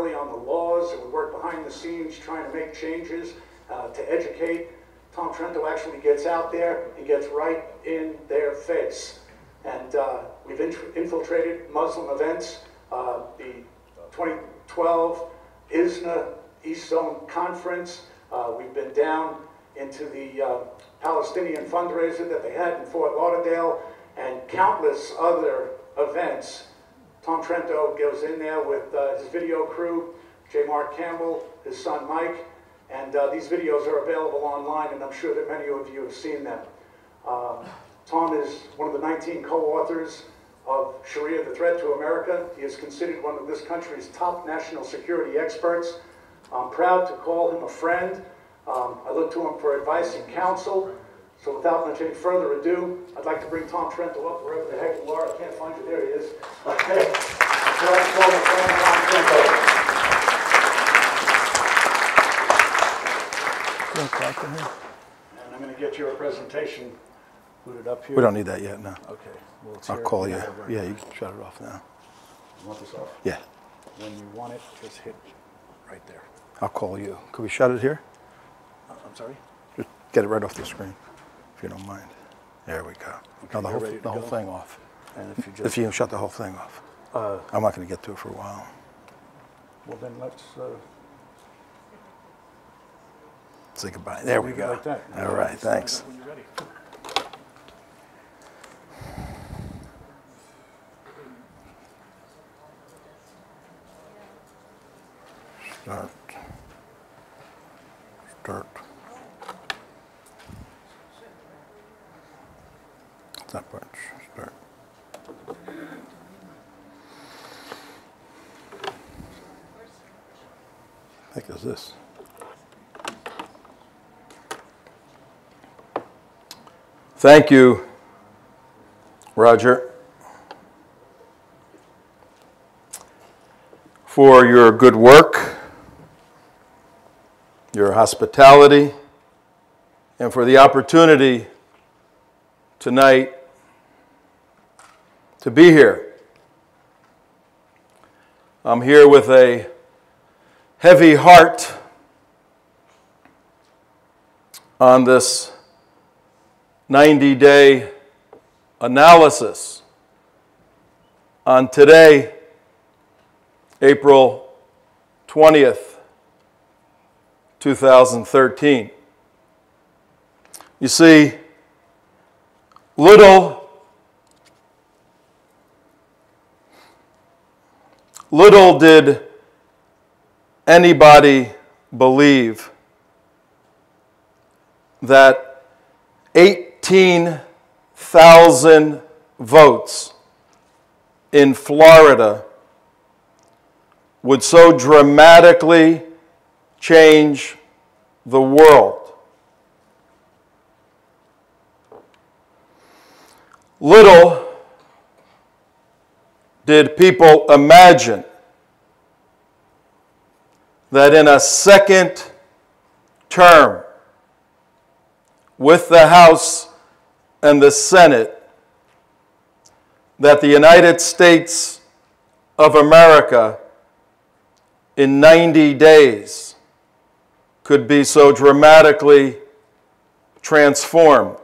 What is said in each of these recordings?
primarily on the laws, and we work behind the scenes trying to make changes, to educate. Tom Trento actually gets out there and gets right in their face. And we've infiltrated Muslim events. The 2012 ISNA East Zone Conference. We've been down into the Palestinian fundraiser that they had in Fort Lauderdale, and countless other events. Tom Trento goes in there with his video crew, J. Mark Campbell, his son Mike, and these videos are available online, and I'm sure that many of you have seen them. Tom is one of the 19 co-authors of Sharia, the Threat to America. He is considered one of this country's top national security experts. I'm proud to call him a friend. I look to him for advice and counsel. So without much any further ado, I'd like to bring Tom Trento up wherever the heck you are. I can't find you. There he is. Okay. So I call my friend Tom Trento. And I'm going to get you a presentation booted up here. We don't need that yet, no. Okay. Well, I'll call you. Yeah, you can shut it off now. You want this off? Yeah. When you want it, just hit right there. I'll call you. Can we shut it here? I'm sorry? Just get it right off the screen, if you don't mind. There we go. Okay, now the whole thing off. And if you just... If you can shut the whole thing off. I'm not going to get to it for a while. Well, then let's... Say goodbye. There we go. Like that. All right, thanks. When you're ready. Start. Start. That bunch. Start. The heck is this? Thank you, Roger, for your good work, your hospitality, and for the opportunity tonight to be here. I'm here with a heavy heart on this 90-day analysis on today, April 20th, 2013. You see, little did anybody believe that 18,000 votes in Florida would so dramatically change the world. Little did people imagine that in a second term with the House and the Senate, that the United States of America in 90 days could be so dramatically transformed.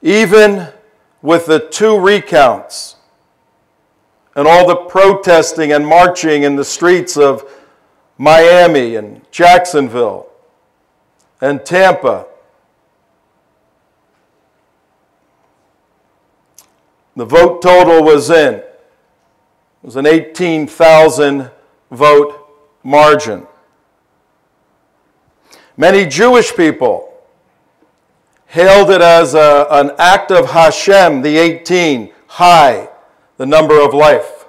Even with the 2 recounts and all the protesting and marching in the streets of Miami and Jacksonville and Tampa, the vote total was in. It was an 18,000 vote margin. Many Jewish people hailed it as an act of Hashem, the 18, high, the number of life,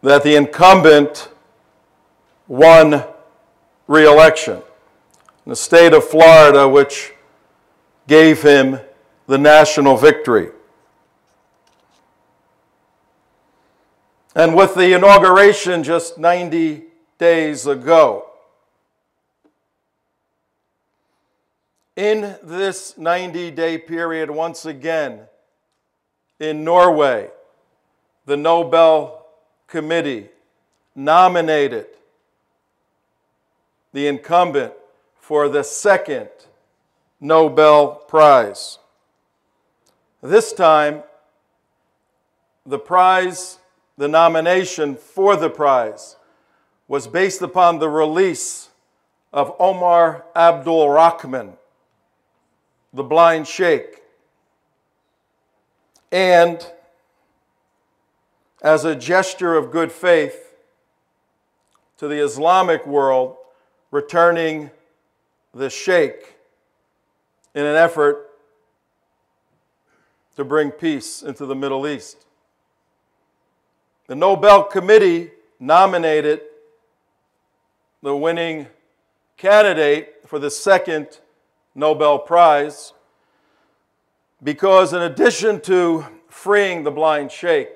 that the incumbent won re-election in the state of Florida, which gave him the national victory. And with the inauguration just 90 days ago, in this 90-day period, once again, in Norway, the Nobel Committee nominated the incumbent for the second Nobel Prize. This time, the nomination for the prize was based upon the release of Omar Abdul Rahman, the blind sheikh, and as a gesture of good faith to the Islamic world, returning the sheikh in an effort to bring peace into the Middle East. The Nobel Committee nominated the winning candidate for the second Nobel Prize because in addition to freeing the blind sheikh,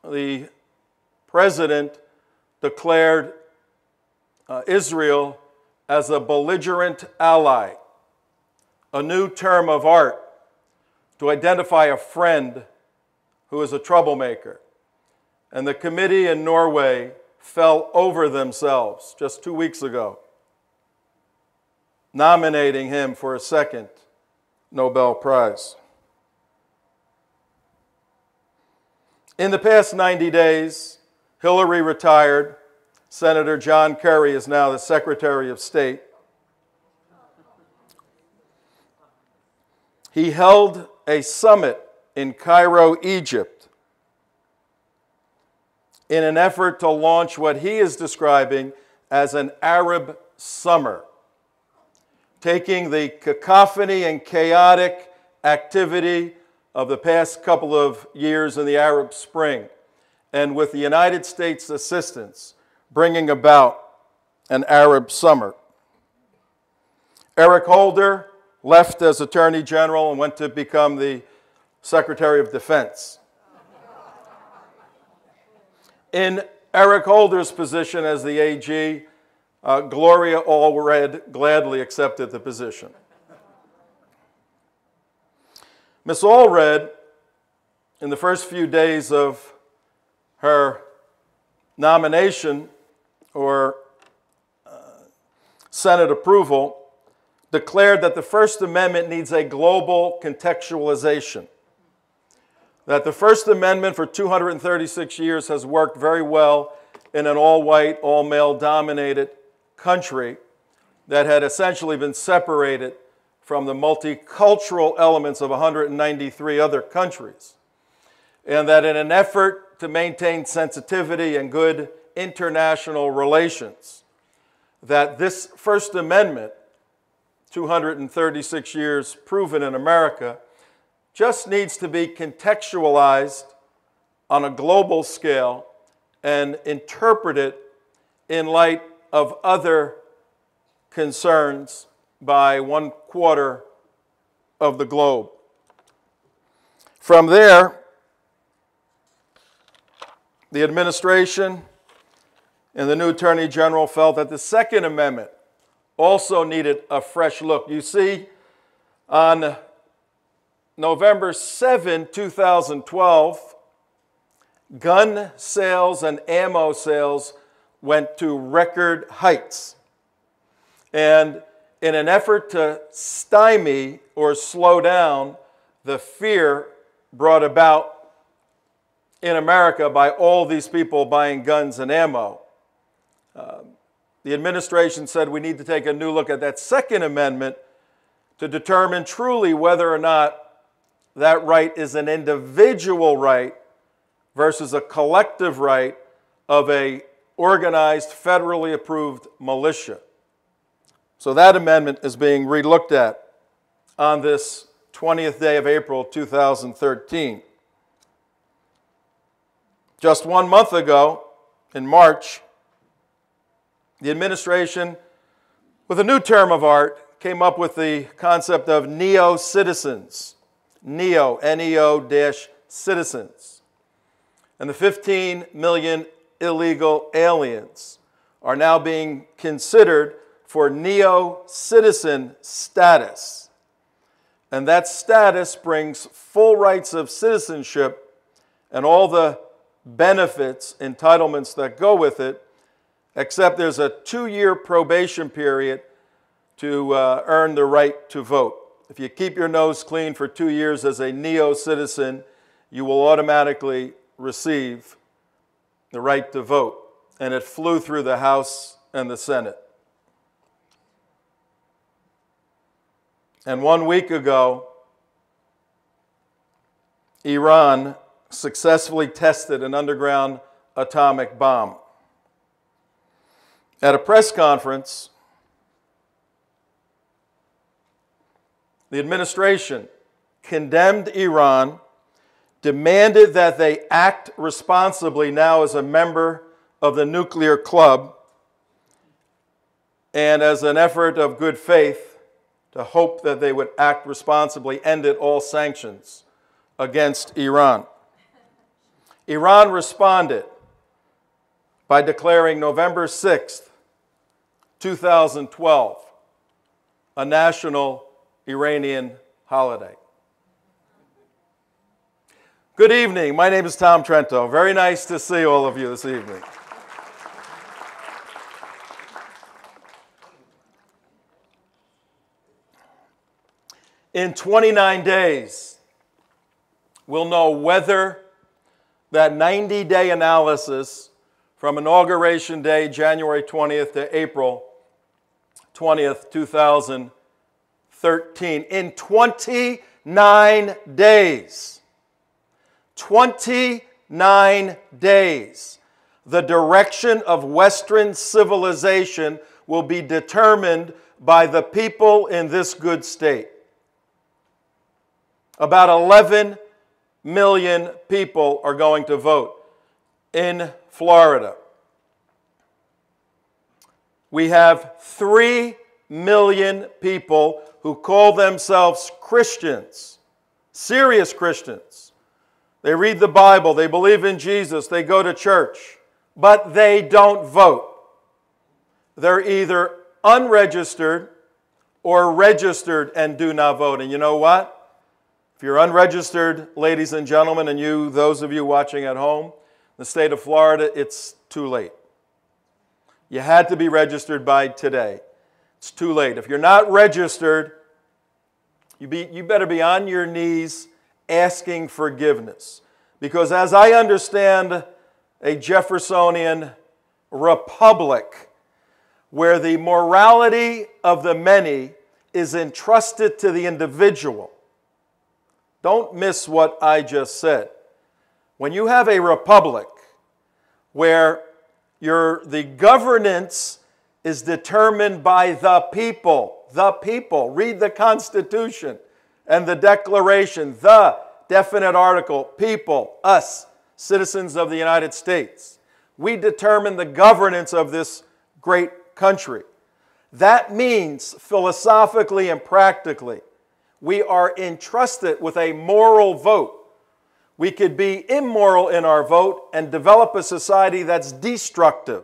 the president declared Israel as a belligerent ally, a new term of art to identify a friend who is a troublemaker. And the committee in Norway fell over themselves just 2 weeks ago, nominating him for a second Nobel Prize. In the past 90 days, Hillary retired. Senator John Kerry is now the Secretary of State. He held a summit in Cairo, Egypt, in an effort to launch what he is describing as an Arab summer, taking the cacophony and chaotic activity of the past couple of years in the Arab Spring, and with the United States' assistance, bringing about an Arab summer. Eric Holder left as Attorney General and went to become the Secretary of Defense. In Eric Holder's position as the AG, Gloria Allred gladly accepted the position. Miss Allred, in the first few days of her nomination or Senate approval, declared that the First Amendment needs a global contextualization, that the First Amendment for 236 years has worked very well in an all-white, all-male dominated country that had essentially been separated from the multicultural elements of 193 other countries, and that in an effort to maintain sensitivity and good international relations, that this First Amendment, 236 years proven in America, just needs to be contextualized on a global scale and interpreted in light of other concerns by 1/4 of the globe. From there, the administration and the new Attorney General felt that the Second Amendment also needed a fresh look. You see, on November 7, 2012, gun sales and ammo sales went to record heights. And in an effort to stymie or slow down the fear brought about in America by all these people buying guns and ammo, the administration said we need to take a new look at that Second Amendment to determine truly whether or not that right is an individual right versus a collective right of an organized, federally approved militia. So that amendment is being relooked at on this 20th day of April 2013. Just 1 month ago, in March, the administration, with a new term of art, came up with the concept of neo-citizens. Neo, N-E-O-citizens. And the 15 million illegal aliens are now being considered for neo-citizen status. And that status brings full rights of citizenship and all the benefits, entitlements that go with it, except there's a 2-year probation period to earn the right to vote. If you keep your nose clean for 2 years as a neo-citizen, you will automatically receive the right to vote. And it flew through the House and the Senate. And 1 week ago, Iran successfully tested an underground atomic bomb. At a press conference, the administration condemned Iran, demanded that they act responsibly now as a member of the nuclear club, and as an effort of good faith to hope that they would act responsibly, ended all sanctions against Iran. Iran responded by declaring November 6th, 2012, a national Iranian holiday. Good evening. My name is Tom Trento. Very nice to see all of you this evening. In 29 days, we'll know whether that 90-day analysis from Inauguration Day, January 20th to April 20th, 2013, in 29 days, 29 days, the direction of Western civilization will be determined by the people in this good state. About 11 million people are going to vote in Florida. We have 3 million people who call themselves Christians, serious Christians. They read the Bible, they believe in Jesus, they go to church, but they don't vote. They're either unregistered or registered and do not vote. And you know what? If you're unregistered, ladies and gentlemen, and you, those of you watching at home, in the state of Florida, it's too late. You had to be registered by today. It's too late. If you're not registered, you better be on your knees asking forgiveness. Because as I understand a Jeffersonian republic, where the morality of the many is entrusted to the individual, don't miss what I just said. When you have a republic where the governance is determined by the people, read the Constitution and the Declaration, the definite article, people, us, citizens of the United States. We determine the governance of this great country. That means, philosophically and practically, we are entrusted with a moral vote. We could be immoral in our vote and develop a society that's destructive.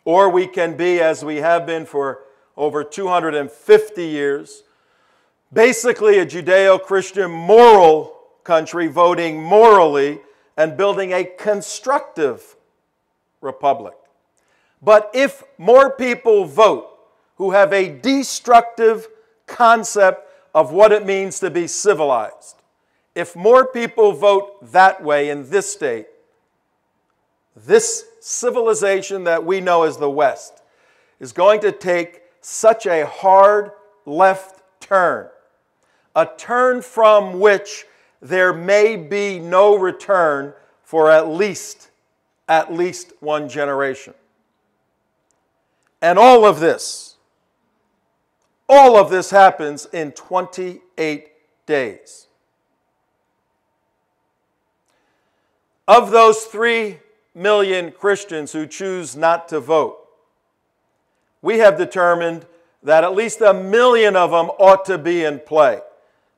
Or we can be, as we have been for over 250 years, basically a Judeo-Christian moral country, voting morally and building a constructive republic. But if more people vote who have a destructive concept of what it means to be civilized, if more people vote that way in this state, this civilization that we know as the West is going to take such a hard left turn, a turn from which there may be no return for at least one generation. And all of this happens in 28 days. Of those 3 million Christians who choose not to vote, we have determined that at least 1 million of them ought to be in play.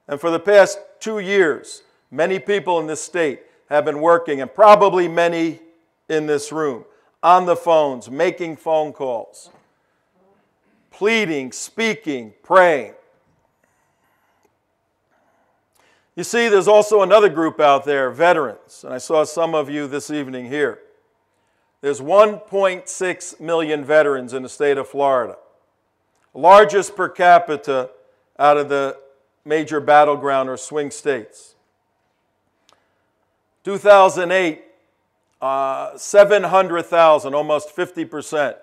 And for the past 2 years, many people in this state have been working, and probably many in this room, on the phones, making phone calls, pleading, speaking, praying. You see, there's also another group out there, veterans, and I saw some of you this evening here. There's 1.6 million veterans in the state of Florida, largest per capita out of the major battleground or swing states. 2008, 700,000, almost 50%,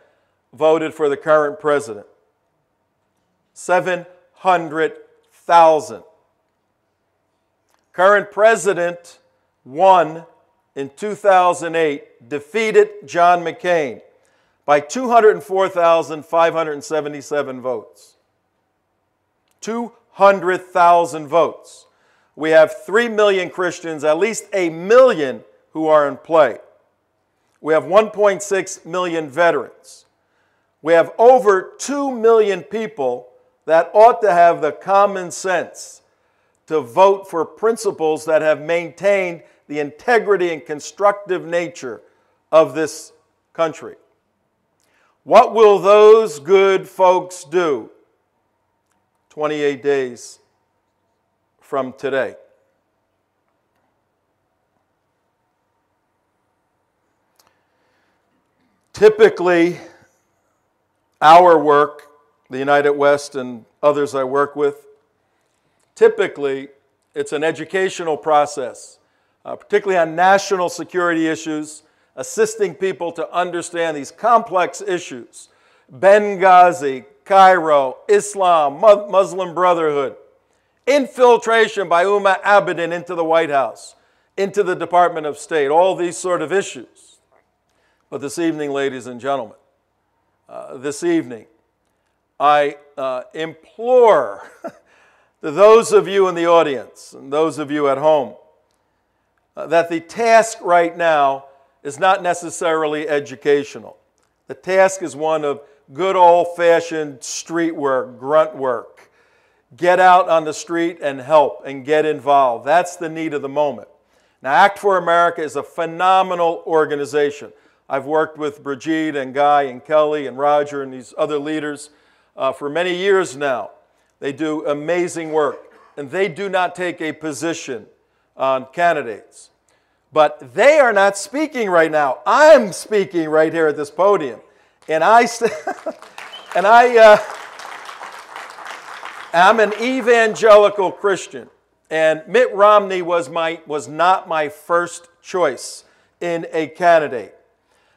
voted for the current president. 700,000. Current president won in 2008, defeated John McCain by 204,577 votes. 200,000 votes. We have 3 million Christians, at least 1 million who are in play. We have 1.6 million veterans. We have over 2 million people that ought to have the common sense to vote for principles that have maintained the integrity and constructive nature of this country. What will those good folks do 28 days from today? Typically, our work, the United West and others I work with, typically it's an educational process, particularly on national security issues, assisting people to understand these complex issues. Benghazi, Cairo, Islam, Muslim Brotherhood, infiltration by Umar Abedin into the White House, into the Department of State, all these sort of issues. But this evening, ladies and gentlemen, this evening, I implore to those of you in the audience and those of you at home that the task right now is not necessarily educational. The task is one of good old-fashioned street work, grunt work. Get out on the street and help and get involved. That's the need of the moment. Now, Act for America is a phenomenal organization. I've worked with Brigitte and Guy and Kelly and Roger and these other leaders for many years now. They do amazing work, and they do not take a position on candidates. But they are not speaking right now. I'm speaking right here at this podium. And I'm an evangelical Christian. And Mitt Romney was not my first choice in a candidate.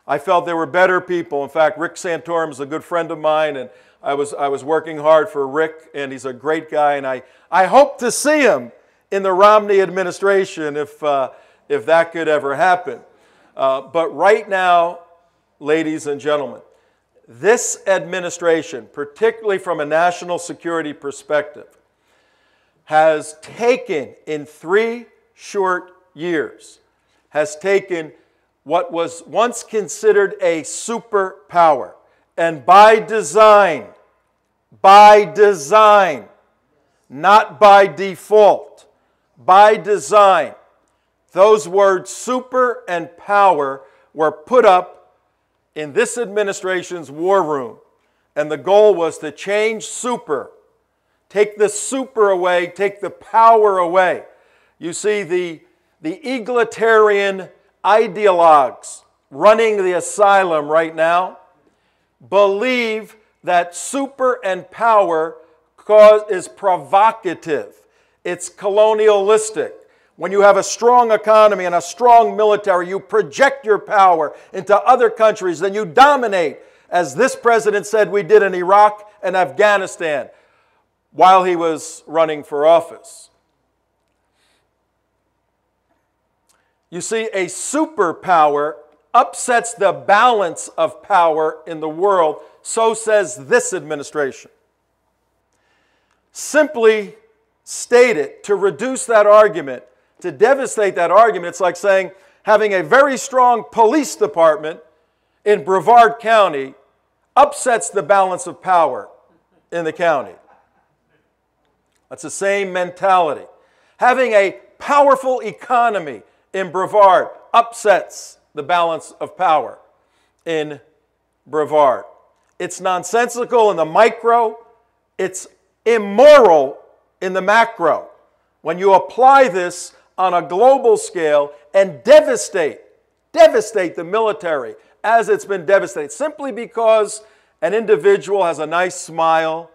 I felt there were better people. In fact, Rick Santorum is a good friend of mine, and I was working hard for Rick, and he's a great guy, and I hope to see him in the Romney administration if that could ever happen. But right now, ladies and gentlemen, this administration, particularly from a national security perspective, has taken, in 3 short years, has taken what was once considered a superpower, and by design, not by default, by design, those words super and power were put up in this administration's war room. And the goal was to change super. Take the super away, take the power away. You see, the egalitarian ideologues running the asylum right now believe that super and power is provocative. It's colonialistic. When you have a strong economy and a strong military, you project your power into other countries, then you dominate, as this president said we did in Iraq and Afghanistan while he was running for office. You see, a superpower upsets the balance of power in the world, so says this administration. Simply stated, to reduce that argument, to devastate that argument, it's like saying having a very strong police department in Brevard County upsets the balance of power in the county. That's the same mentality. Having a powerful economy in Brevard upsets the balance of power in Brevard. It's nonsensical in the micro. It's immoral in the macro. when you apply this on a global scale and devastate the military as it's been devastated, simply because an individual has a nice smile,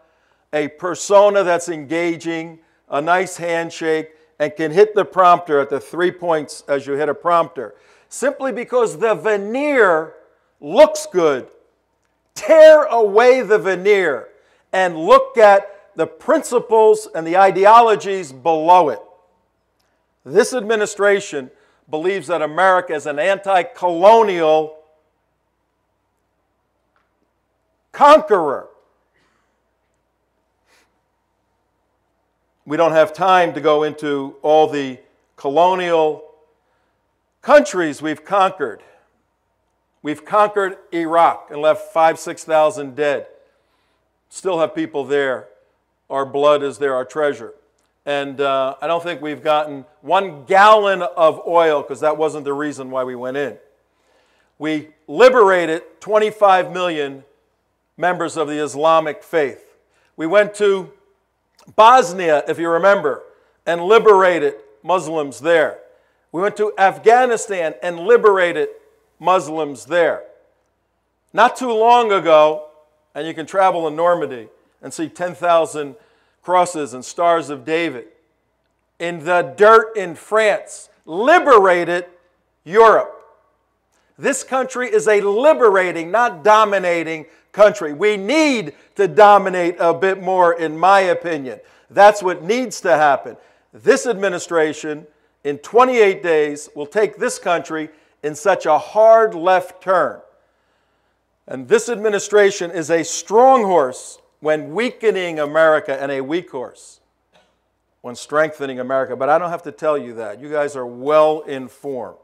a persona that's engaging, a nice handshake, and can hit the prompter at the 3 points as you hit a prompter. Simply because the veneer looks good. Tear away the veneer and look at the principles and the ideologies below it. This administration believes that America is an anti-colonial conqueror. We don't have time to go into all the colonial countries we've conquered. We've conquered Iraq and left 6,000 dead. Still have people there. Our blood is there, our treasure. And I don't think we've gotten 1 gallon of oil, because that wasn't the reason why we went in. We liberated 25 million members of the Islamic faith. We went to Bosnia, if you remember, and liberated Muslims there. We went to Afghanistan and liberated Muslims there. Not too long ago, and you can travel in Normandy and see 10,000 crosses and stars of David. In the dirt in France, liberated Europe. This country is a liberating, not dominating country. We need to dominate a bit more, in my opinion. That's what needs to happen. This administration, in 28 days, will take this country in such a hard left turn. And this administration is a strong horse when weakening America and a weak horse when strengthening America. But I don't have to tell you that. You guys are well informed.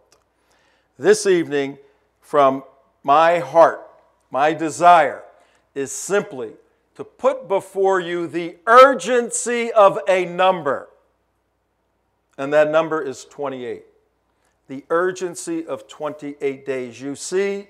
This evening, from my heart, my desire is simply to put before you the urgency of a number. And that number is 28. The urgency of 28 days. You see,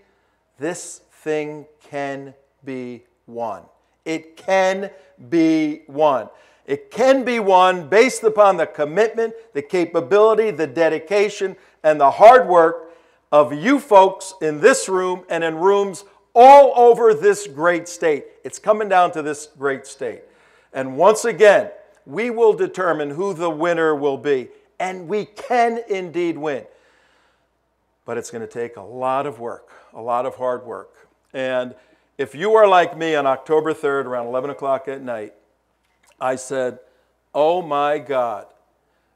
this thing can be won. It can be won. It can be won based upon the commitment, the capability, the dedication, and the hard work of you folks in this room and in rooms all over this great state. It's coming down to this great state. And once again, we will determine who the winner will be. And we can indeed win. But it's going to take a lot of work, a lot of hard work. And if you are like me on October 3rd, around 11 o'clock at night, I said, oh my God,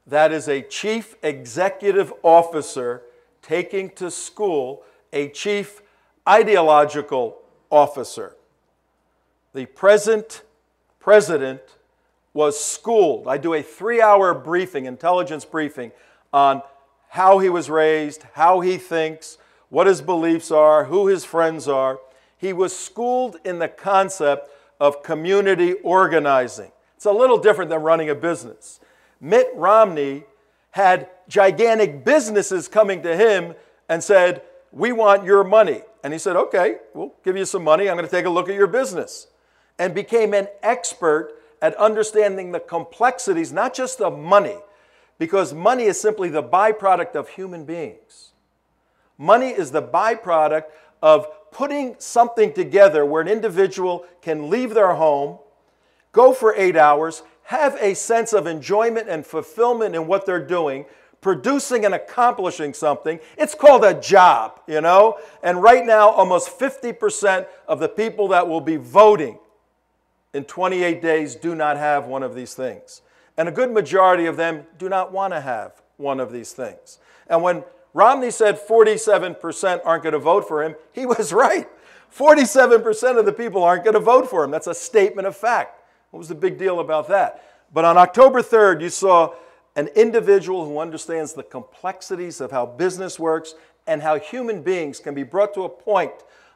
that is a chief executive officer taking to school a chief ideological officer. The present president was schooled. I do a 3-hour briefing, intelligence briefing, on how he was raised, how he thinks, what his beliefs are, who his friends are. He was schooled in the concept of community organizing. It's a little different than running a business. Mitt Romney had gigantic businesses coming to him and said, we want your money. And he said, okay, we'll give you some money. I'm going to take a look at your business. And became an expert at understanding the complexities, not just of money, because money is simply the byproduct of human beings. Money is the byproduct of putting something together where an individual can leave their home, go for 8 hours, have a sense of enjoyment and fulfillment in what they're doing, producing and accomplishing something. It's called a job, you know? And right now, almost 50% of the people that will be voting in 28 days do not have one of these things. And a good majority of them do not want to have one of these things. And when Romney said 47% aren't going to vote for him, he was right. 47% of the people aren't going to vote for him. That's a statement of fact. What was the big deal about that? But on October 3rd, you saw an individual who understands the complexities of how business works and how human beings can be brought to a point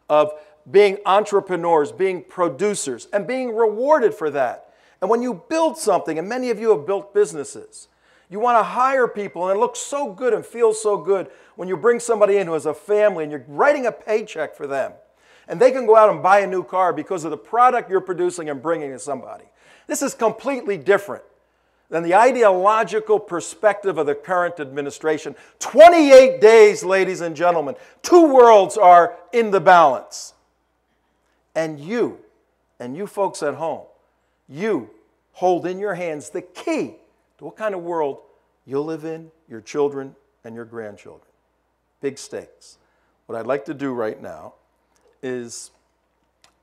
of being entrepreneurs, being producers, and being rewarded for that. And when you build something, and many of you have built businesses, you want to hire people, and it looks so good and feels so good when you bring somebody in who has a family and you're writing a paycheck for them. And they can go out and buy a new car because of the product you're producing and bringing to somebody. This is completely different than the ideological perspective of the current administration. 28 days, ladies and gentlemen. Two worlds are in the balance. And you folks at home, you hold in your hands the key to what kind of world you'll live in, your children and your grandchildren. Big stakes. What I'd like to do right now is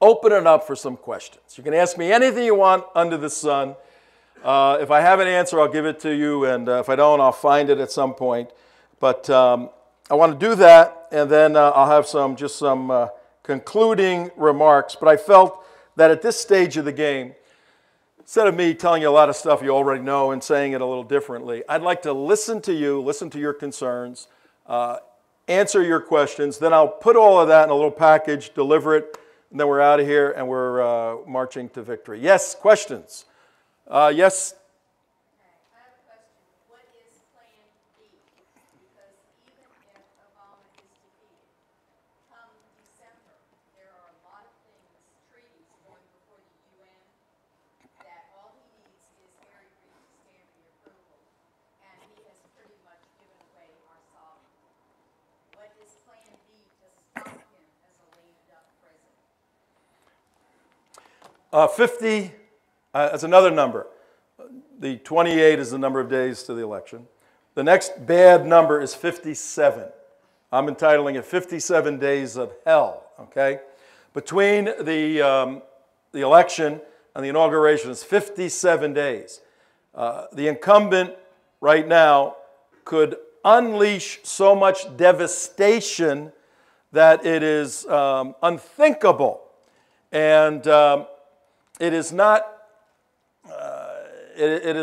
open it up for some questions. You can ask me anything you want under the sun. If I have an answer, I'll give it to you, and if I don't, I'll find it at some point. But I want to do that, and then I'll have some concluding remarks. But I felt that at this stage of the game, instead of me telling you a lot of stuff you already know and saying it a little differently, I'd like to listen to you, listen to your concerns, answer your questions. Then I'll put all of that in a little package, deliver it, and then we're out of here and we're marching to victory. Yes, questions? Yes? Okay, I have a question. What is Plan B? Because even if Obama is defeated, come December, there are a lot of things, treaties going before the UN, that all he needs is Harry Reid to stamp the approval, and he has pretty much given away our sovereignty. What is Plan B to stop him as a lame duck president? 50, that's another number. The 28 is the number of days to the election. The next bad number is 57. I'm entitling it 57 days of hell, okay? Between the election and the inauguration is 57 days. The incumbent right now could unleash so much devastation that it is unthinkable. And it is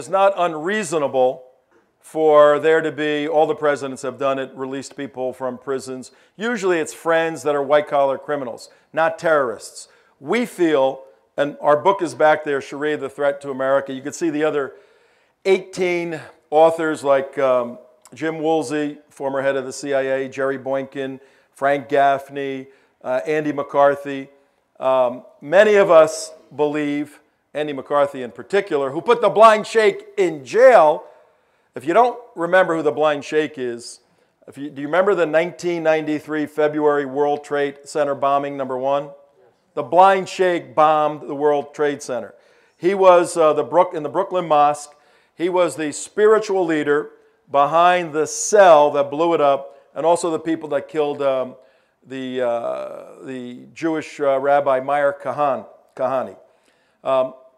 not unreasonable for there to be, all the presidents have done it, released people from prisons. Usually it's friends that are white-collar criminals, not terrorists. We feel, and our book is back there, Sharia, the Threat to America. You can see the other 18 authors like Jim Woolsey, former head of the CIA, Jerry Boykin, Frank Gaffney, Andy McCarthy. Many of us believe, Andy McCarthy in particular, who put the blind sheikh in jail. If you don't remember who the blind sheikh is, do you remember the 1993 February World Trade Center bombing, number 1? The blind sheikh bombed the World Trade Center. He was in the Brooklyn Mosque. He was the spiritual leader behind the cell that blew it up, and also the people that killed the Jewish Rabbi Meir Kahane.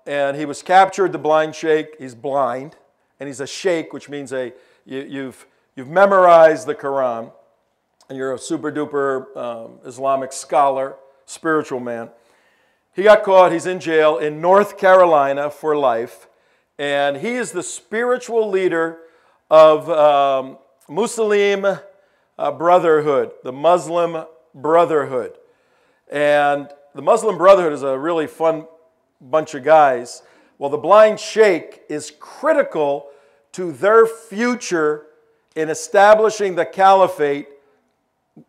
And he was captured, the blind sheikh. He's blind, and he's a sheikh, which means you've memorized the Quran, and you're a super duper Islamic scholar, spiritual man. He got caught. He's in jail in North Carolina for life, and he is the spiritual leader of Muslim Brotherhood, the Muslim Brotherhood. And the Muslim Brotherhood is a really fun bunch of guys. Well, the blind sheikh is critical to their future in establishing the caliphate,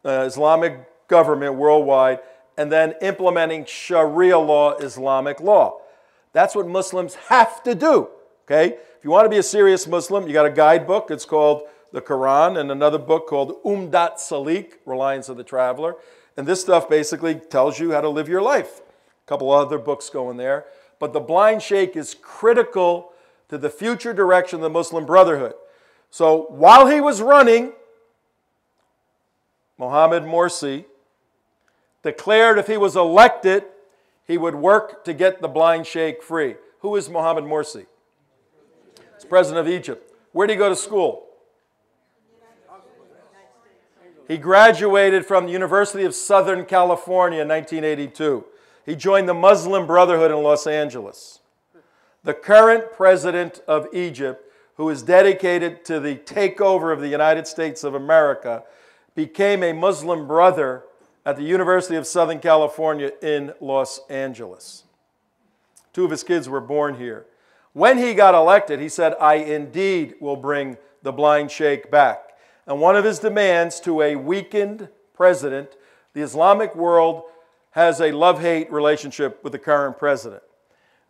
Islamic government worldwide, and then implementing Sharia law, Islamic law. That's what Muslims have to do, okay? If you want to be a serious Muslim, you got a guidebook. It's called the Quran, and another book called Umdat Salik, Reliance of the Traveler. And this stuff basically tells you how to live your life. A couple other books go in there. But the blind sheikh is critical to the future direction of the Muslim Brotherhood. So while he was running, Mohammed Morsi declared if he was elected, he would work to get the blind sheikh free. Who is Mohammed Morsi? He's president of Egypt. Where did he go to school? He graduated from the University of Southern California in 1982. He joined the Muslim Brotherhood in Los Angeles. The current president of Egypt, who is dedicated to the takeover of the United States of America, became a Muslim brother at the University of Southern California in Los Angeles. 2 of his kids were born here. When he got elected, he said, I indeed will bring the blind sheikh back. And one of his demands to a weakened president, the Islamic world has a love-hate relationship with the current president.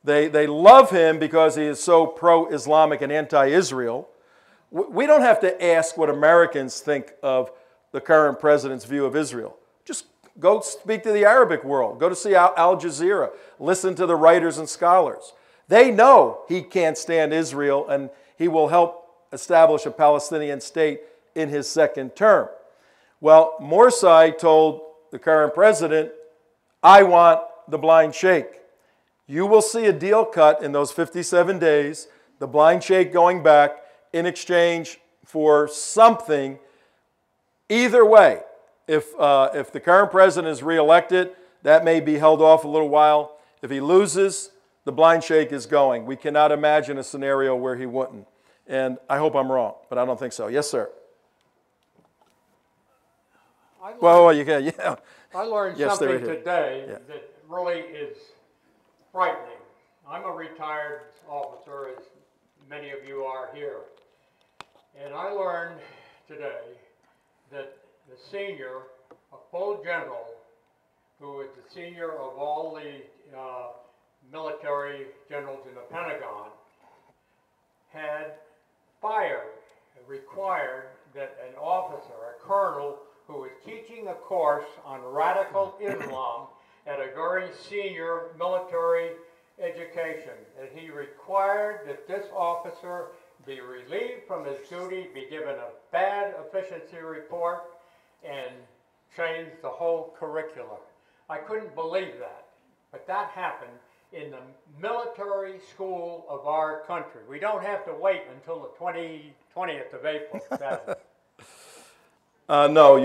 They love him because he is so pro-Islamic and anti-Israel. We don't have to ask what Americans think of the current president's view of Israel. Just go speak to the Arabic world. Go to see Al Jazeera. Listen to the writers and scholars. They know he can't stand Israel, and he will help establish a Palestinian state in his second term. Well, Morsi told the current president, I want the blind sheikh. You will see a deal cut in those 57 days, the blind sheikh going back in exchange for something. Either way, if the current president is reelected, that may be held off a little while. If he loses, the blind sheikh is going. We cannot imagine a scenario where he wouldn't. And I hope I'm wrong, but I don't think so. Yes, sir. Well, you can, yeah. I learned Yes, something right today Yeah. that really is frightening. I'm a retired officer, as many of you are here. And I learned today that the senior, a full general, who is the senior of all the military generals in the Pentagon, had required that an officer, a colonel, who was teaching a course on radical Islam at a very senior military education, and he required that this officer be relieved from his duty, be given a bad efficiency report, and change the whole curriculum. I couldn't believe that, but that happened in the military school of our country. We don't have to wait until the 20th of April. No,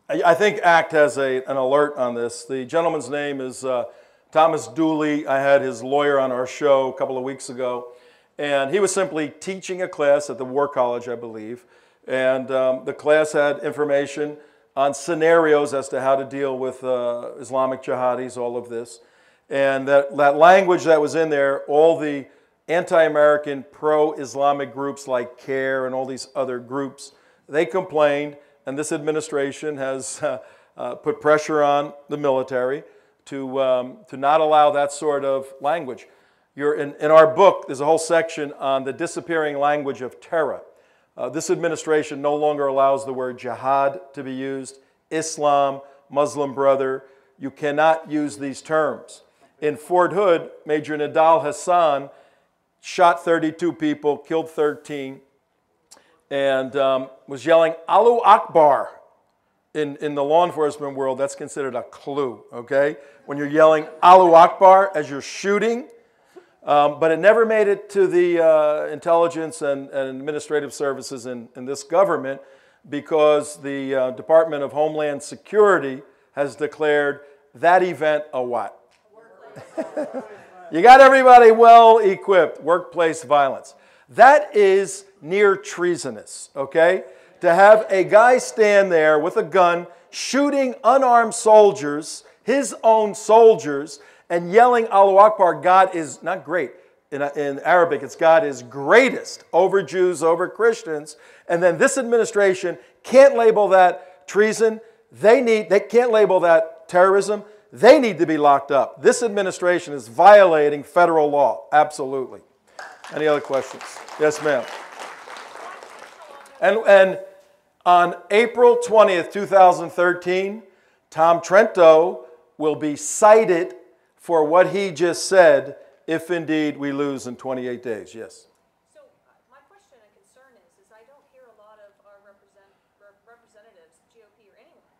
I think ACT has an alert on this. The gentleman's name is Thomas Dooley. I had his lawyer on our show a couple of weeks ago, and he was simply teaching a class at the War College, I believe, and the class had information on scenarios as to how to deal with Islamic jihadis, all of this. And that language that was in there, all the anti-American pro-Islamic groups like CARE and all these other groups, they complained, and this administration has put pressure on the military to not allow that sort of language. In our book, there's a whole section on the disappearing language of terror. This administration no longer allows the word jihad to be used, Islam, Muslim brother. You cannot use these terms. In Fort Hood, Major Nidal Hassan shot 32 people, killed 13, and was yelling, Allahu Akbar. In the law enforcement world, that's considered a clue, okay? When you're yelling Allahu Akbar as you're shooting, but it never made it to the intelligence and administrative services in this government because the Department of Homeland Security has declared that event a what? You got everybody well equipped, workplace violence. That is near treasonous, okay? To have a guy stand there with a gun shooting unarmed soldiers, his own soldiers, and yelling Allahu Akbar, God is not great. In Arabic, it's God is greatest over Jews, over Christians. And then this administration can't label that treason. They can't label that terrorism. They need to be locked up. This administration is violating federal law. Absolutely. Any other questions? Yes, ma'am. And on April 20th, 2013, Tom Trento will be cited for what he just said if indeed we lose in 28 days. Yes. So my question and concern is I don't hear a lot of our representatives, GOP or anyone,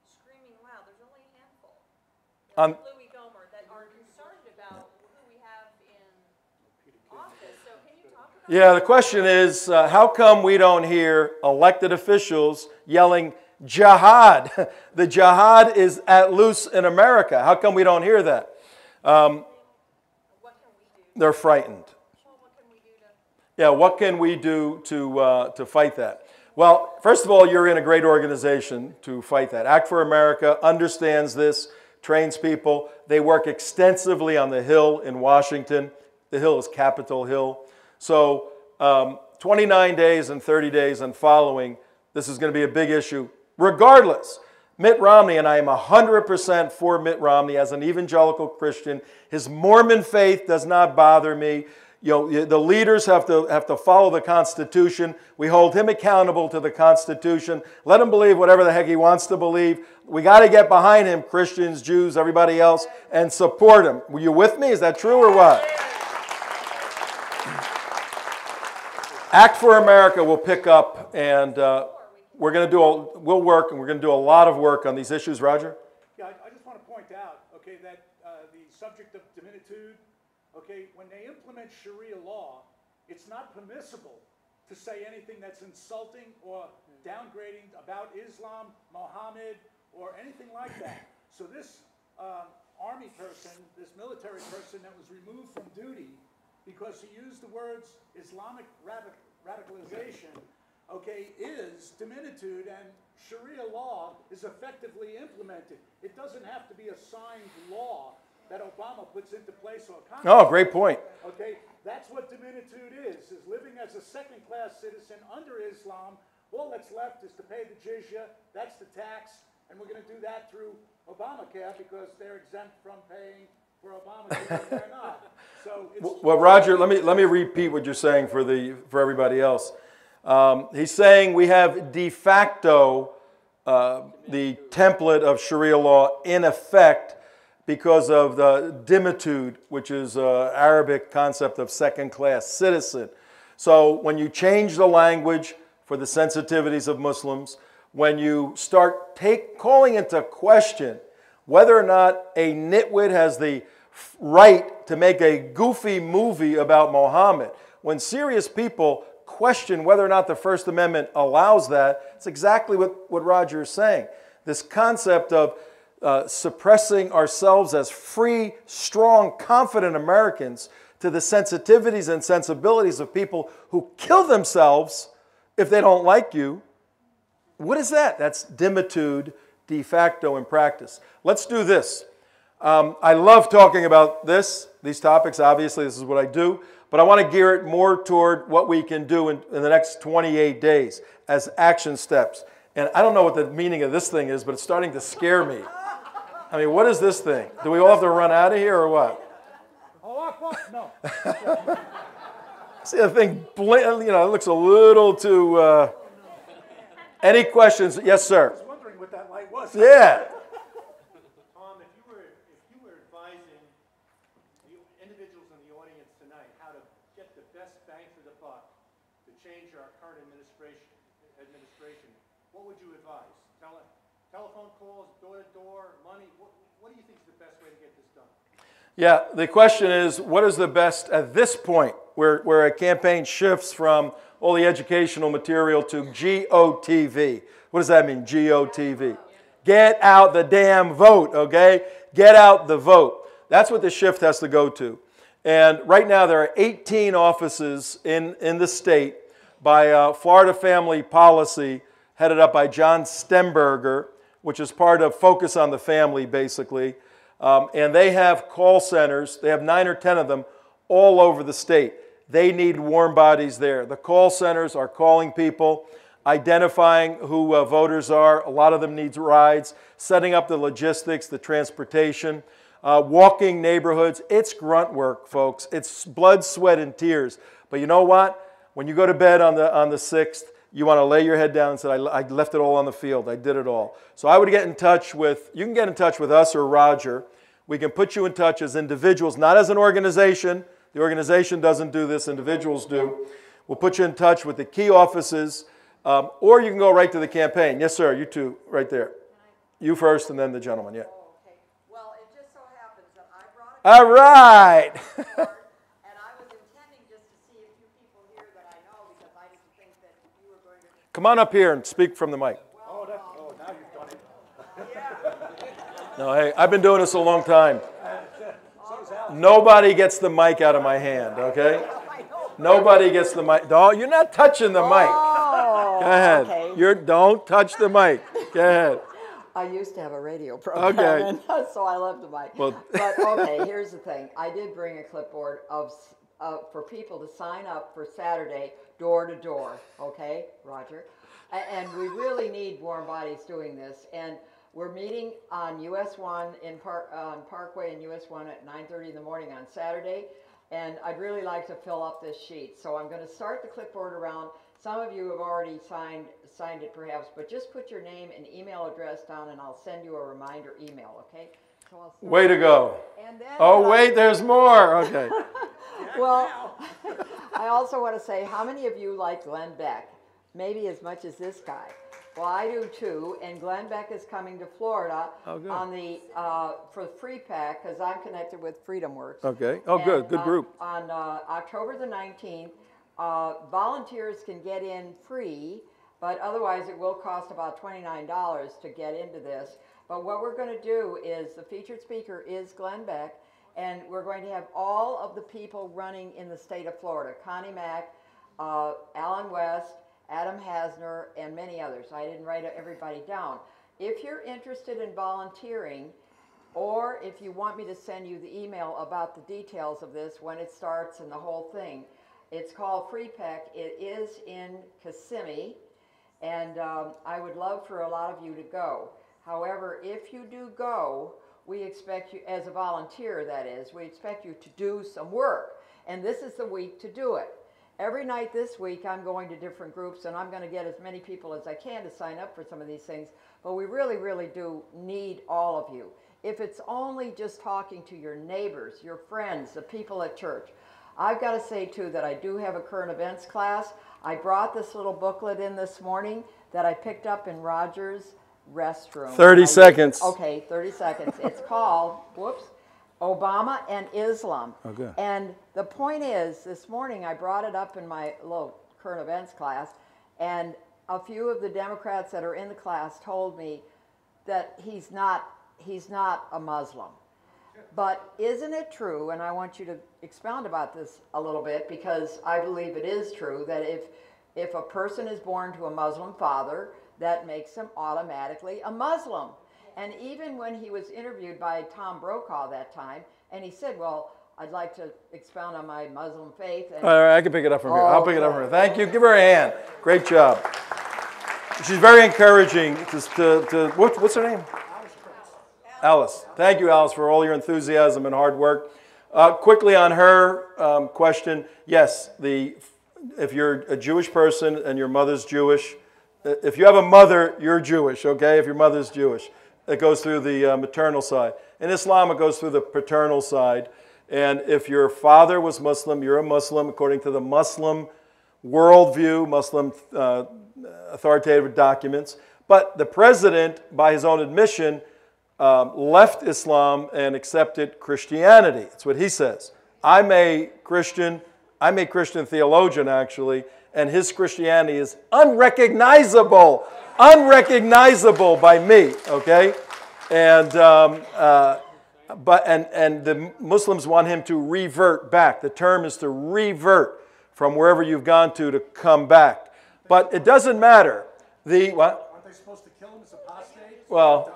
screaming loud. There's only a handful. Louis Gohmert that are concerned about who we have in office. So can you talk about Yeah, the question is, how come we don't hear elected officials yelling jihad? The jihad is at loose in America. How come we don't hear that? what can we do? They're frightened. Well, what can we do to? Yeah, what can we do to fight that? Well, first of all, you're in a great organization to fight that. Act for America understands this, trains people. They work extensively on the Hill in Washington. The Hill is Capitol Hill. So 29 days and 30 days and following, this is going to be a big issue regardless. Mitt Romney, and I am 100% for Mitt Romney as an evangelical Christian. His Mormon faith does not bother me. You know, the leaders have to follow the Constitution. We hold him accountable to the Constitution. Let him believe whatever the heck he wants to believe. We got to get behind him, Christians, Jews, everybody else, and support him. Were you with me? Is that true or what? Act for America will pick up, and we're going to we'll work, and we're going to do a lot of work on these issues. Roger? Yeah, I just want to point out, okay, that the subject of diminitude, okay, when they implement Sharia law, it's not permissible to say anything that's insulting or downgrading about Islam, Muhammad, or anything like that. So this army person, this military person that was removed from duty because he used the words Islamic radicalization, okay, is diminitude, and Sharia law is effectively implemented. It doesn't have to be a signed law that Obama puts into place or Congress. Oh, great point. Okay, that's what diminitude is living as a second-class citizen under Islam. All that's left is to pay the jizya, that's the tax, and we're going to do that through Obamacare because they're exempt from paying for Obamacare and they're not. So it's well, Roger, let me repeat what you're saying for everybody else. He's saying we have de facto the template of Sharia law in effect because of the dimitude, which is an Arabic concept of second-class citizen. So when you change the language for the sensitivities of Muslims, when you start calling into question whether or not a nitwit has the right to make a goofy movie about Muhammad, when serious people question whether or not the First Amendment allows that, it's exactly what Roger is saying. This concept of suppressing ourselves as free, strong, confident Americans to the sensitivities and sensibilities of people who kill themselves if they don't like you. What is that? That's dimitude de facto in practice. Let's do this. I love talking about these topics. Obviously, this is what I do. But I want to gear it more toward what we can do in the next 28 days as action steps. And I don't know what the meaning of this thing is, but it's starting to scare me. I mean, what is this thing? Do we all have to run out of here or what? no. See, the thing, it looks a little too... Any questions? Yes, sir. I was wondering what that light was. Yeah. Tom, if you were advising the individuals in the audience tonight how to get the best bang for the buck to change our current administration, what would you advise? Telephone calls, door to door, money. What do you think is the best way to get this done? Yeah, the question is, what is the best at this point, where a campaign shifts from all the educational material to GOTV. What does that mean, GOTV? Get out the damn vote, okay? Get out the vote. That's what the shift has to go to. And right now there are 18 offices in the state by Florida Family Policy, headed up by John Stemberger, which is part of Focus on the Family, basically. And they have call centers. They have 9 or 10 of them all over the state. They need warm bodies there. The call centers are calling people, identifying who voters are. A lot of them need rides, setting up the logistics, the transportation, walking neighborhoods. It's grunt work, folks. It's blood, sweat, and tears. But you know what? When you go to bed on the 6th, you want to lay your head down and say, I left it all on the field. I did it all. So I would get in touch with, you can get in touch with us or Roger. We can put you in touch as individuals, not as an organization. The organization doesn't do this, individuals do. We'll put you in touch with the key offices, or you can go right to the campaign. Yes, sir, you two, right there. You first and then the gentleman, yeah. Oh, okay. Well, it just so happens that I brought a All right. and I was intending just to see a few people here that I know because I didn't think that you were going to... Come on up here and speak from the mic. Now you've done it. Yeah. No, hey, I've been doing this a long time. Nobody gets the mic out of my hand, okay? Nobody gets the mic. No, you're not touching the mic. Oh, Go ahead. okay. Don't touch the mic. Go ahead. I used to have a radio program, Okay. and so I left the mic. Well- But okay, here's the thing. I did bring a clipboard for people to sign up for Saturday, door to door. Okay, Roger. And we really need warm bodies doing this. And We're meeting on US 1 on Parkway and US 1 at 9:30 in the morning on Saturday. And I'd really like to fill up this sheet. So I'm going to start the clipboard around. Some of you have already signed it perhaps, but just put your name and email address down and I'll send you a reminder email, okay? So I'll start. Way to go. And then Oh, wait, there's more. Okay. well, I also want to say, how many of you like Glenn Beck? Maybe as much as this guy. Well, I do too, and Glenn Beck is coming to Florida on the for the Free Pack because I'm connected with Freedom Works. Okay. Oh, good. And Good group. On October the 19th, volunteers can get in free, but otherwise it will cost about $29 to get into this. But what we're going to do is the featured speaker is Glenn Beck, and we're going to have all of the people running in the state of Florida: Connie Mack, Alan West, Adam Hasner, and many others. I didn't write everybody down. If you're interested in volunteering, or if you want me to send you the email about the details of this, when it starts and the whole thing, it's called Free Pack. It is in Kissimmee, and I would love for a lot of you to go. However, if you do go, we expect you, as a volunteer that is, we expect you to do some work, and this is the week to do it. Every night this week, I'm going to different groups, and I'm going to get as many people as I can to sign up for some of these things. But we really, really do need all of you. If it's only just talking to your neighbors, your friends, the people at church. I've got to say, too, that I do have a current events class. I brought this little booklet in this morning that I picked up in Rogers' restroom. 30 seconds. Okay, 30 seconds. It's called, whoops, Obama and Islam. Okay. And the point is, this morning I brought it up in my little current events class, and a few of the Democrats that are in the class told me that he's not a Muslim. But isn't it true, and I want you to expound about this a little bit, because I believe it is true, that if a person is born to a Muslim father, that makes him automatically a Muslim. And even when he was interviewed by Tom Brokaw that time, and he said, well, I'd like to expound on my Muslim faith. And All right, I can pick it up from here. I'll pick it up from here. Thank you. Give her a hand. Great job. She's very encouraging. What's her name? Alice. Thank you, Alice, for all your enthusiasm and hard work. Quickly on her question, yes, if you're a Jewish person and your mother's Jewish, if you have a mother, you're Jewish, okay? If your mother's Jewish. It goes through the maternal side. In Islam, it goes through the paternal side. And if your father was Muslim, you're a Muslim according to the Muslim worldview, Muslim authoritative documents. But the president, by his own admission, left Islam and accepted Christianity. That's what he says. I'm a Christian theologian, actually, and his Christianity is unrecognizable by me, okay? And the Muslims want him to revert back. The term is to revert from wherever you've gone to come back. But it doesn't matter. What? Aren't they supposed to kill him as apostate? Well,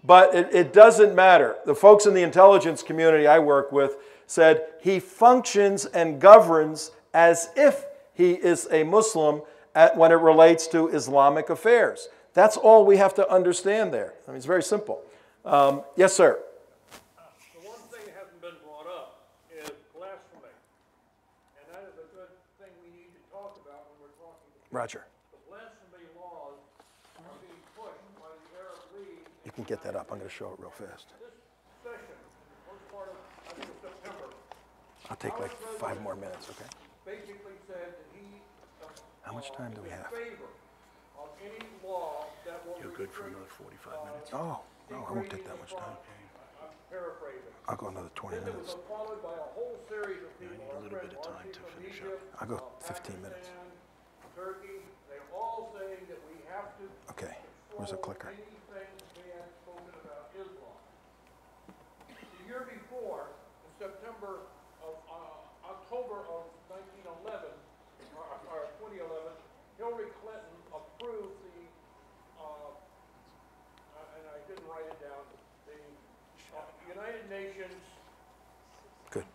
but it doesn't matter. The folks in the intelligence community I work with said he functions and governs as if he is a Muslim when it relates to Islamic affairs. That's all we have to understand there. I mean, it's very simple. Yes, sir. The one thing that hasn't been brought up is blasphemy. And that is a good thing we need to talk about when we're talking to people. Roger. The blasphemy laws are being pushed by the Arab League. You can get that up. I'm going to show it real fast. This session, first part of, I think, September, I'll take like 5 more minutes, okay? basically said that he How much time do we have? in favor of any law that will You're good for another 45 minutes. Oh, no, I won't take that much time. I'm paraphrasing. I'll go another 20 Then it was minutes. followed by a whole series of people. need a little bit of time to finish up. I'll go 15 minutes. Turkey, they're all saying that we have to Okay, where's the clicker? anything being spoken about Islam. The year before, in October of 1911, or 2011, Hillary Clinton approved the, and I didn't write it down, the United Nations Good.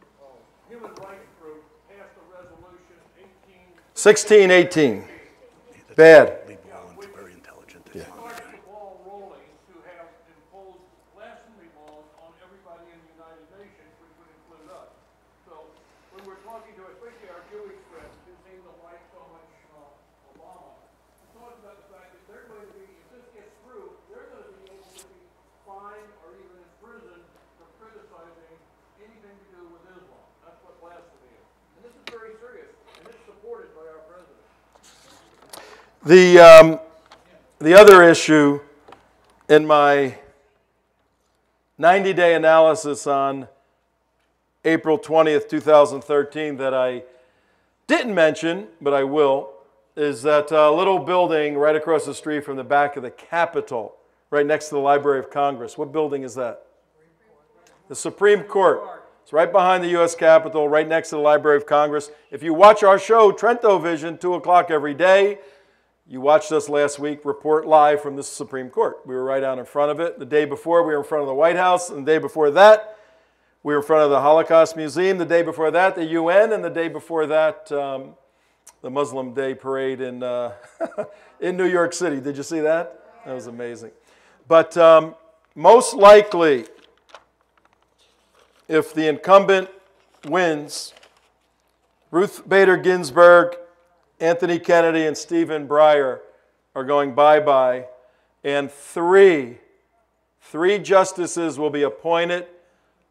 Human Rights Group passed a resolution 16, 18. Bad. Leave alone, very intelligent. Yeah. started the ball The other issue in my 90-day analysis on April 20th, 2013 that I didn't mention, but I will, is that little building right across the street from the back of the Capitol, right next to the Library of Congress. What building is that? The Supreme Court. It's right behind the U.S. Capitol, right next to the Library of Congress. If you watch our show, Trento Vision, 2 o'clock every day, you watched us last week report live from the Supreme Court. We were right out in front of it. The day before, we were in front of the White House. And the day before that, we were in front of the Holocaust Museum. The day before that, the UN. And the day before that, the Muslim Day Parade in, in New York City. Did you see that? That was amazing. But most likely, if the incumbent wins, Ruth Bader Ginsburg, Anthony Kennedy, and Stephen Breyer are going bye-bye, and three justices will be appointed,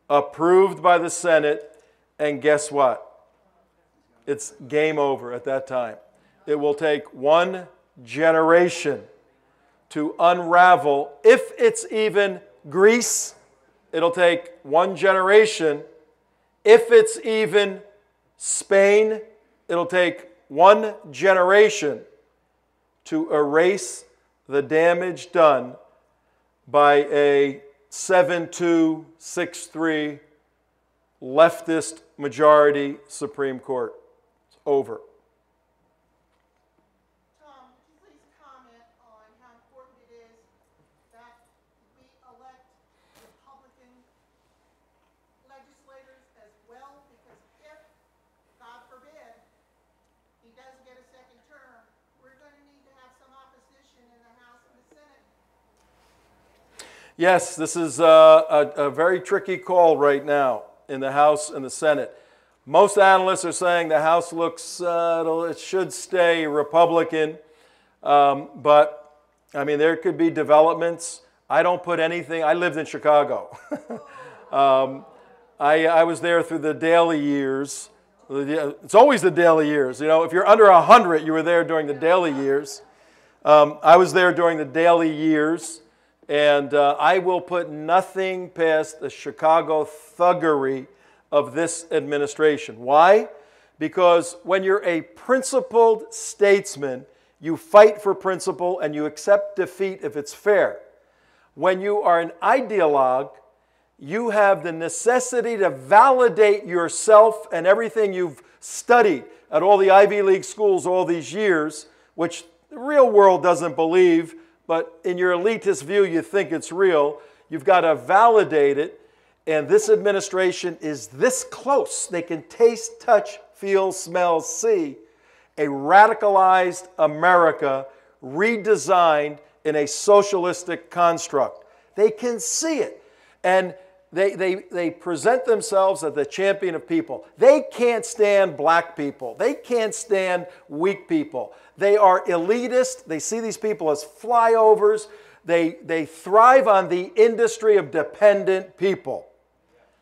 approved by the Senate, and guess what? It's game over at that time. It will take one generation to unravel, if it's even Greece. It'll take one generation. If it's even Spain, it'll take one generation to erase the damage done by a 7-2, 6-3 leftist majority Supreme Court. It's over. Tom, would you please comment on how important it is that we elect Republican legislators as well? Because if, God forbid, he doesn't get a second term, we're going to need to have some opposition in the House and the Senate. Yes, this is a very tricky call right now in the House and the Senate. Most analysts are saying the House looks, it should stay Republican. But, I mean, there could be developments. I don't put anything, I lived in Chicago. I was there through the Daley years. It's always the Daley years. You know, if you're under 100, you were there during the Daley years. I was there during the Daley years. And I will put nothing past the Chicago thuggery of this administration. Why? Because when you're a principled statesman, you fight for principle and you accept defeat if it's fair. When you are an ideologue, you have the necessity to validate yourself and everything you've studied at all the Ivy League schools all these years, which the real world doesn't believe, but in your elitist view, you think it's real. You've got to validate it. And this administration is this close. They can taste, touch, feel, smell, see a radicalized America redesigned in a socialistic construct. They can see it. And they present themselves as the champion of people. They can't stand black people. They can't stand weak people. They are elitist. They see these people as flyovers. They thrive on the industry of dependent people.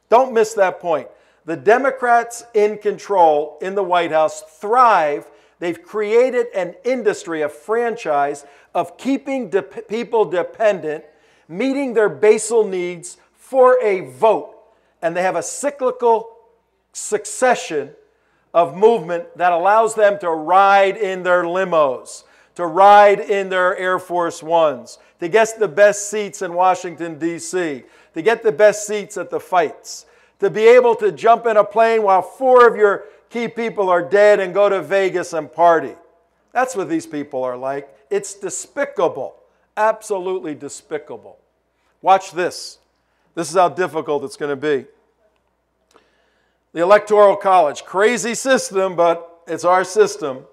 Don't miss that point. The Democrats in control in the White House thrive. They've created an industry, a franchise of keeping people dependent, meeting their basal needs for a vote. And they have a cyclical succession of movement that allows them to ride in their limos, to ride in their Air Force Ones, to get the best seats in Washington, D.C., to get the best seats at the fights, to be able to jump in a plane while 4 of your key people are dead and go to Vegas and party. That's what these people are like. It's despicable, absolutely despicable. Watch this. This is how difficult it's going to be. The Electoral College, crazy system, but it's our system.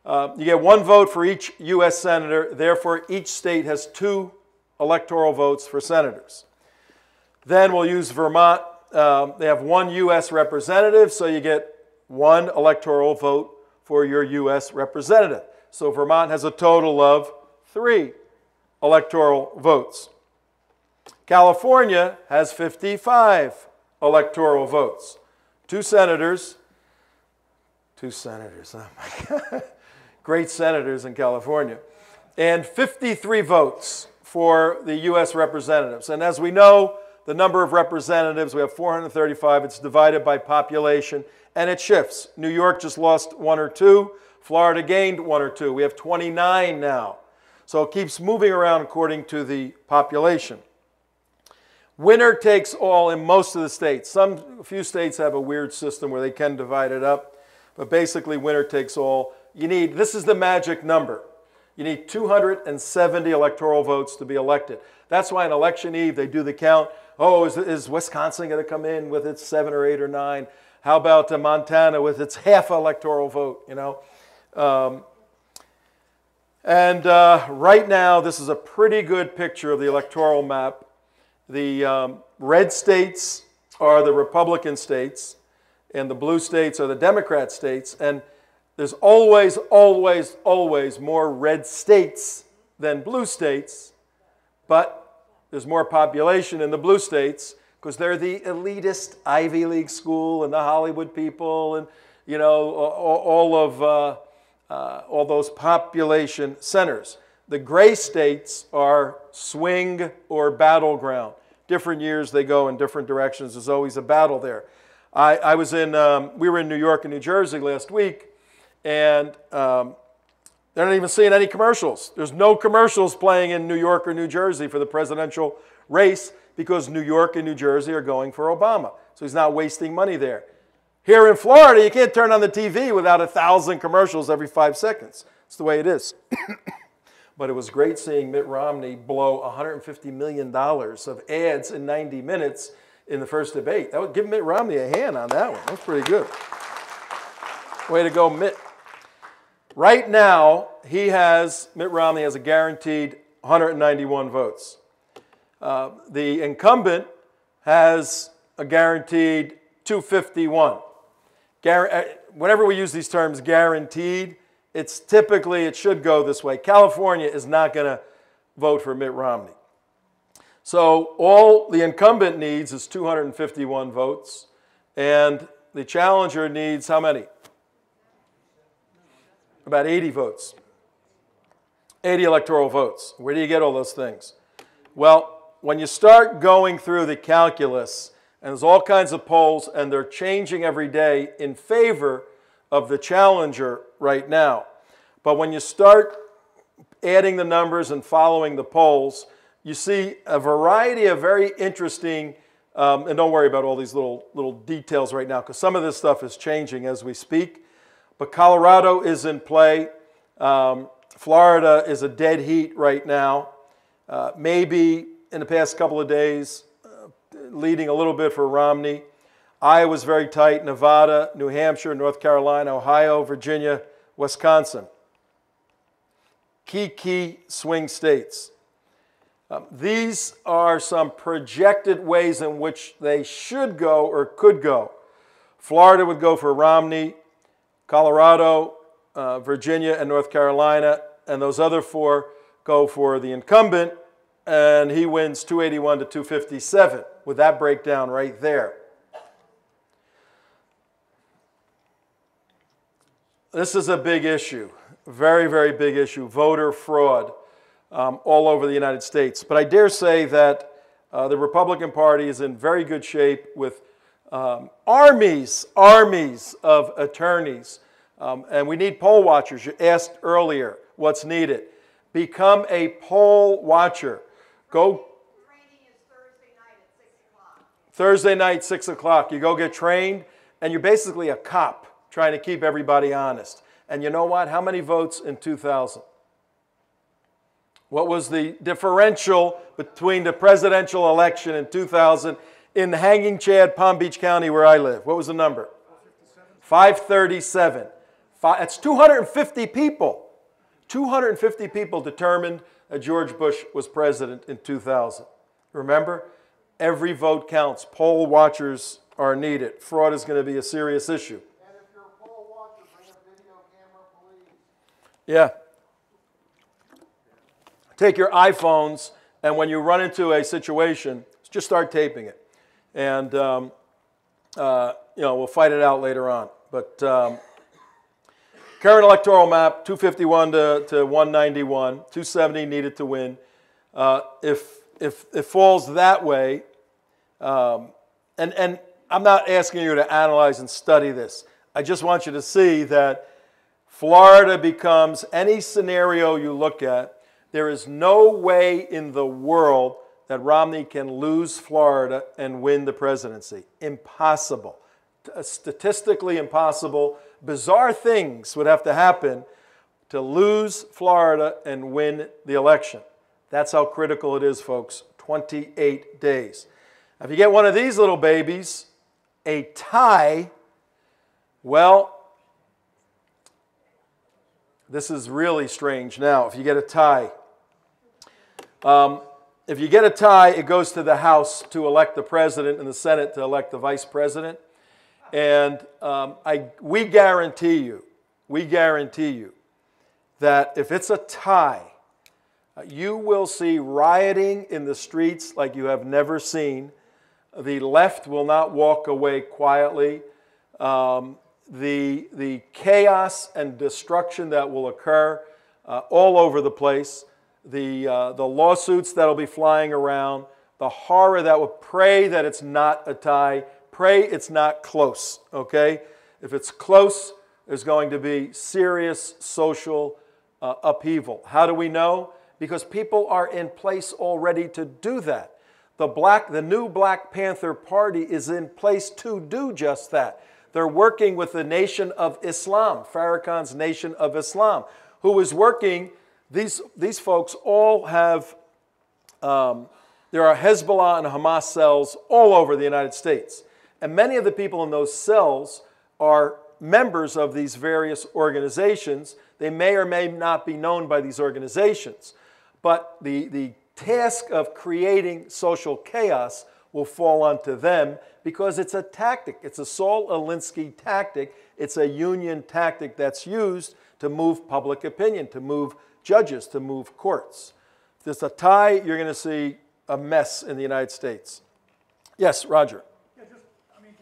You get 1 vote for each U.S. senator. Therefore, each state has 2 electoral votes for senators. Then we'll use Vermont. They have 1 U.S. representative, so you get 1 electoral vote for your U.S. representative. So Vermont has a total of 3 electoral votes. California has 55 electoral votes. 2 senators. Oh my God. great senators in California, and 53 votes for the U.S. representatives. And as we know, the number of representatives, we have 435. It's divided by population, and it shifts. New York just lost 1 or 2. Florida gained 1 or 2. We have 29 now. So it keeps moving around according to the population. Winner takes all in most of the states. A few states have a weird system where they can divide it up, but basically winner takes all. This is the magic number. You need 270 electoral votes to be elected. That's why on election eve they do the count. Oh, is Wisconsin going to come in with its 7 or 8 or 9? How about Montana with its half electoral vote, you know? Right now, this is a pretty good picture of the electoral map. The red states are the Republican states, and the blue states are the Democrat states. And there's always, always, always more red states than blue states, but there's more population in the blue states because they're the elitist Ivy League school and the Hollywood people and, you know, all those population centers. The gray states are swing or battleground. Different years they go in different directions. There's always a battle there. We were in New York and New Jersey last week, and they're not even seeing any commercials. There's no commercials playing in New York or New Jersey for the presidential race because New York and New Jersey are going for Obama. So he's not wasting money there. Here in Florida, you can't turn on the TV without 1,000 commercials every 5 seconds. It's the way it is. But it was great seeing Mitt Romney blow $150 million of ads in 90 minutes in the first debate. That would give Mitt Romney a hand on that one. That's pretty good. Way to go, Mitt. Right now, Mitt Romney has a guaranteed 191 votes. The incumbent has a guaranteed 251. Whenever we use these terms, guaranteed, it should go this way. California is not going to vote for Mitt Romney. So all the incumbent needs is 251 votes, and the challenger needs how many? About 80 votes. 80 electoral votes. Where do you get all those things? Well, when you start going through the calculus, and there's all kinds of polls, and they're changing every day in favor of the challenger right now. But when you start adding the numbers and following the polls, you see a variety of very interesting, and don't worry about all these little details right now, because some of this stuff is changing as we speak. But Colorado is in play. Florida is a dead heat right now. Maybe in the past couple of days, leading a little bit for Romney. Iowa's very tight. Nevada, New Hampshire, North Carolina, Ohio, Virginia, Wisconsin. Key swing states. These are some projected ways in which they should go or could go. Florida would go for Romney, Colorado, Virginia, and North Carolina, and those other 4 go for the incumbent, and he wins 281 to 257 with that breakdown right there. This is a big issue, very, very big issue, voter fraud all over the United States. But I dare say that the Republican Party is in very good shape with armies of attorneys. And we need poll watchers. You asked earlier what's needed. Become a poll watcher. Go. Training is Thursday night at 6 o'clock. Thursday night, 6 o'clock. You go get trained, and you're basically a cop trying to keep everybody honest. And you know what? How many votes in 2000? What was the differential between the presidential election in 2000 in Hanging Chad, Palm Beach County, where I live? What was the number? 537. That's 250 people. 250 people determined that George Bush was president in 2000. Remember, every vote counts. Poll watchers are needed. Fraud is going to be a serious issue. And if you're a poll watcher, bring a video camera, please. Yeah. Take your iPhones, and when you run into a situation, just start taping it. And, we'll fight it out later on. But Current electoral map, 251 to 191, 270 needed to win. If it falls that way, and I'm not asking you to analyze and study this. I just want you to see that Florida becomes, any scenario you look at, there is no way in the world that Romney can lose Florida and win the presidency. Impossible. Statistically impossible. Bizarre things would have to happen to lose Florida and win the election. That's how critical it is, folks. 28 days. If you get one of these little babies, a tie, well, this is really strange now. If you get a tie, it goes to the House to elect the president and the Senate to elect the vice president. And we guarantee you that if it's a tie, you will see rioting in the streets like you have never seen. The left will not walk away quietly. The chaos and destruction that will occur all over the place, the lawsuits that will be flying around, the horror that will, pray that it's not a tie, pray it's not close, okay? If it's close, there's going to be serious social upheaval. How do we know? Because people are in place already to do that. The new Black Panther Party is in place to do just that. They're working with the Nation of Islam, Farrakhan's Nation of Islam, who is working. These folks all have, there are Hezbollah and Hamas cells all over the United States. And many of the people in those cells are members of these various organizations. They may or may not be known by these organizations. But the task of creating social chaos will fall onto them because it's a tactic. It's a Saul Alinsky tactic. It's a union tactic that's used to move public opinion, to move judges, to move courts. If there's a tie, you're going to see a mess in the United States. Yes, Roger. Yeah, do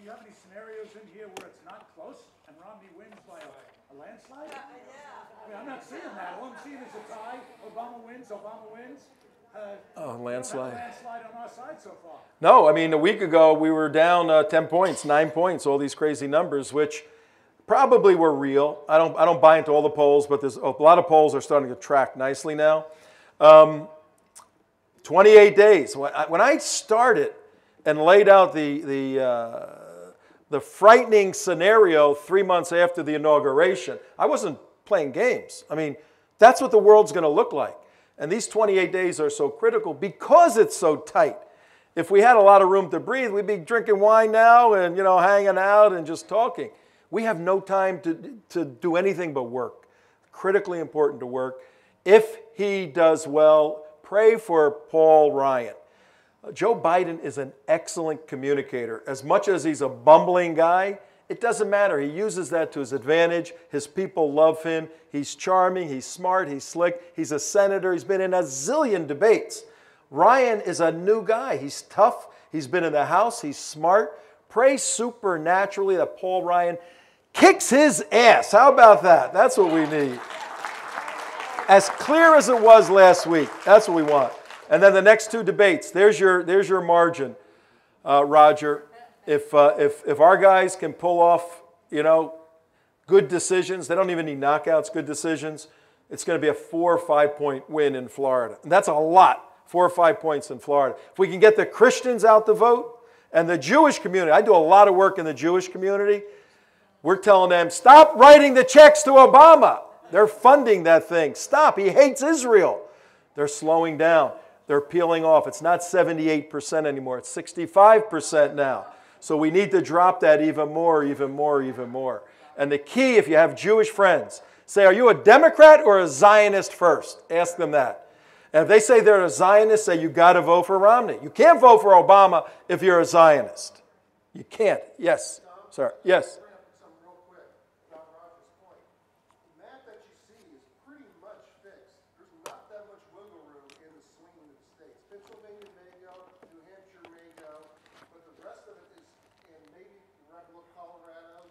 you have any scenarios in here where it's not close and Romney wins by a landslide? Yeah. I'm not seeing that. All I'm seeing is a tie. Obama wins. Landslide. Landslide on our side so far. No, I mean, a week ago we were down 10 points, 9 points, all these crazy numbers, which probably were real. I don't buy into all the polls, but there's a lot of polls are starting to track nicely now. 28 days. When I started and laid out the frightening scenario 3 months after the inauguration, I wasn't playing games. I mean, that's what the world's going to look like. And these 28 days are so critical because it's so tight. If we had a lot of room to breathe, we'd be drinking wine now and, hanging out and just talking. We have no time to do anything but work. Critically important to work. If he does well, pray for Paul Ryan. Joe Biden is an excellent communicator. As much as he's a bumbling guy, it doesn't matter. He uses that to his advantage. His people love him. He's charming. He's smart. He's slick. He's a senator. He's been in a zillion debates. Ryan is a new guy. He's tough. He's been in the House. He's smart. Pray supernaturally that Paul Ryan kicks his ass. How about that? That's what we need. As clear as it was last week. That's what we want. And then the next two debates. There's your margin, Roger. If our guys can pull off, good decisions, they don't even need knockouts, good decisions, it's going to be a 4 or 5 point win in Florida. And that's a lot, 4 or 5 points in Florida. If we can get the Christians out to vote and the Jewish community, I do a lot of work in the Jewish community, we're telling them, stop writing the checks to Obama. They're funding that thing. Stop. He hates Israel. They're slowing down. They're peeling off. It's not 78% anymore. It's 65% now. So we need to drop that even more, even more, even more. And the key, if you have Jewish friends, say, are you a Democrat or a Zionist first? Ask them that. And if they say they're a Zionist, say, you got to vote for Romney. You can't vote for Obama if you're a Zionist. You can't. Yes. Sir. Yes. Colorado,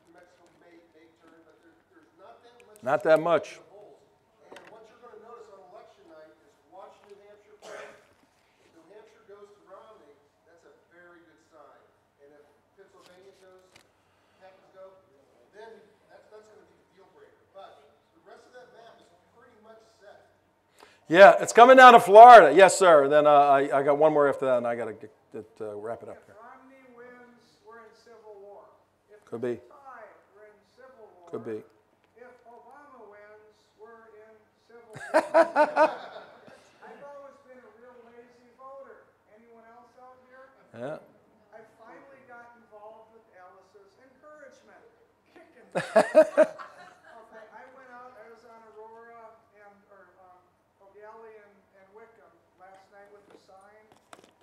New Mexico may turn, but there's not that Not that much. And what you're going to notice on election night is watch New Hampshire first. If New Hampshire goes to Romney, that's a very good sign. And if Pennsylvania happens to go, then that's going to be the deal breaker. But the rest of that map is pretty much set. Yeah, it's coming down to Florida. Yes, sir. Then I got one more after that, and I got to wrap it up here. If Romney wins, we're in civil war. If Could be. it's a tie, we're in civil war. Could be. If Obama wins, we're in civil war. I've always been a real lazy voter. Anyone else out here? Yeah. I finally got involved with Alice's encouragement. Kicking. Okay, I went out, I was on Aurora O'Galley and Wickham last night with the sign.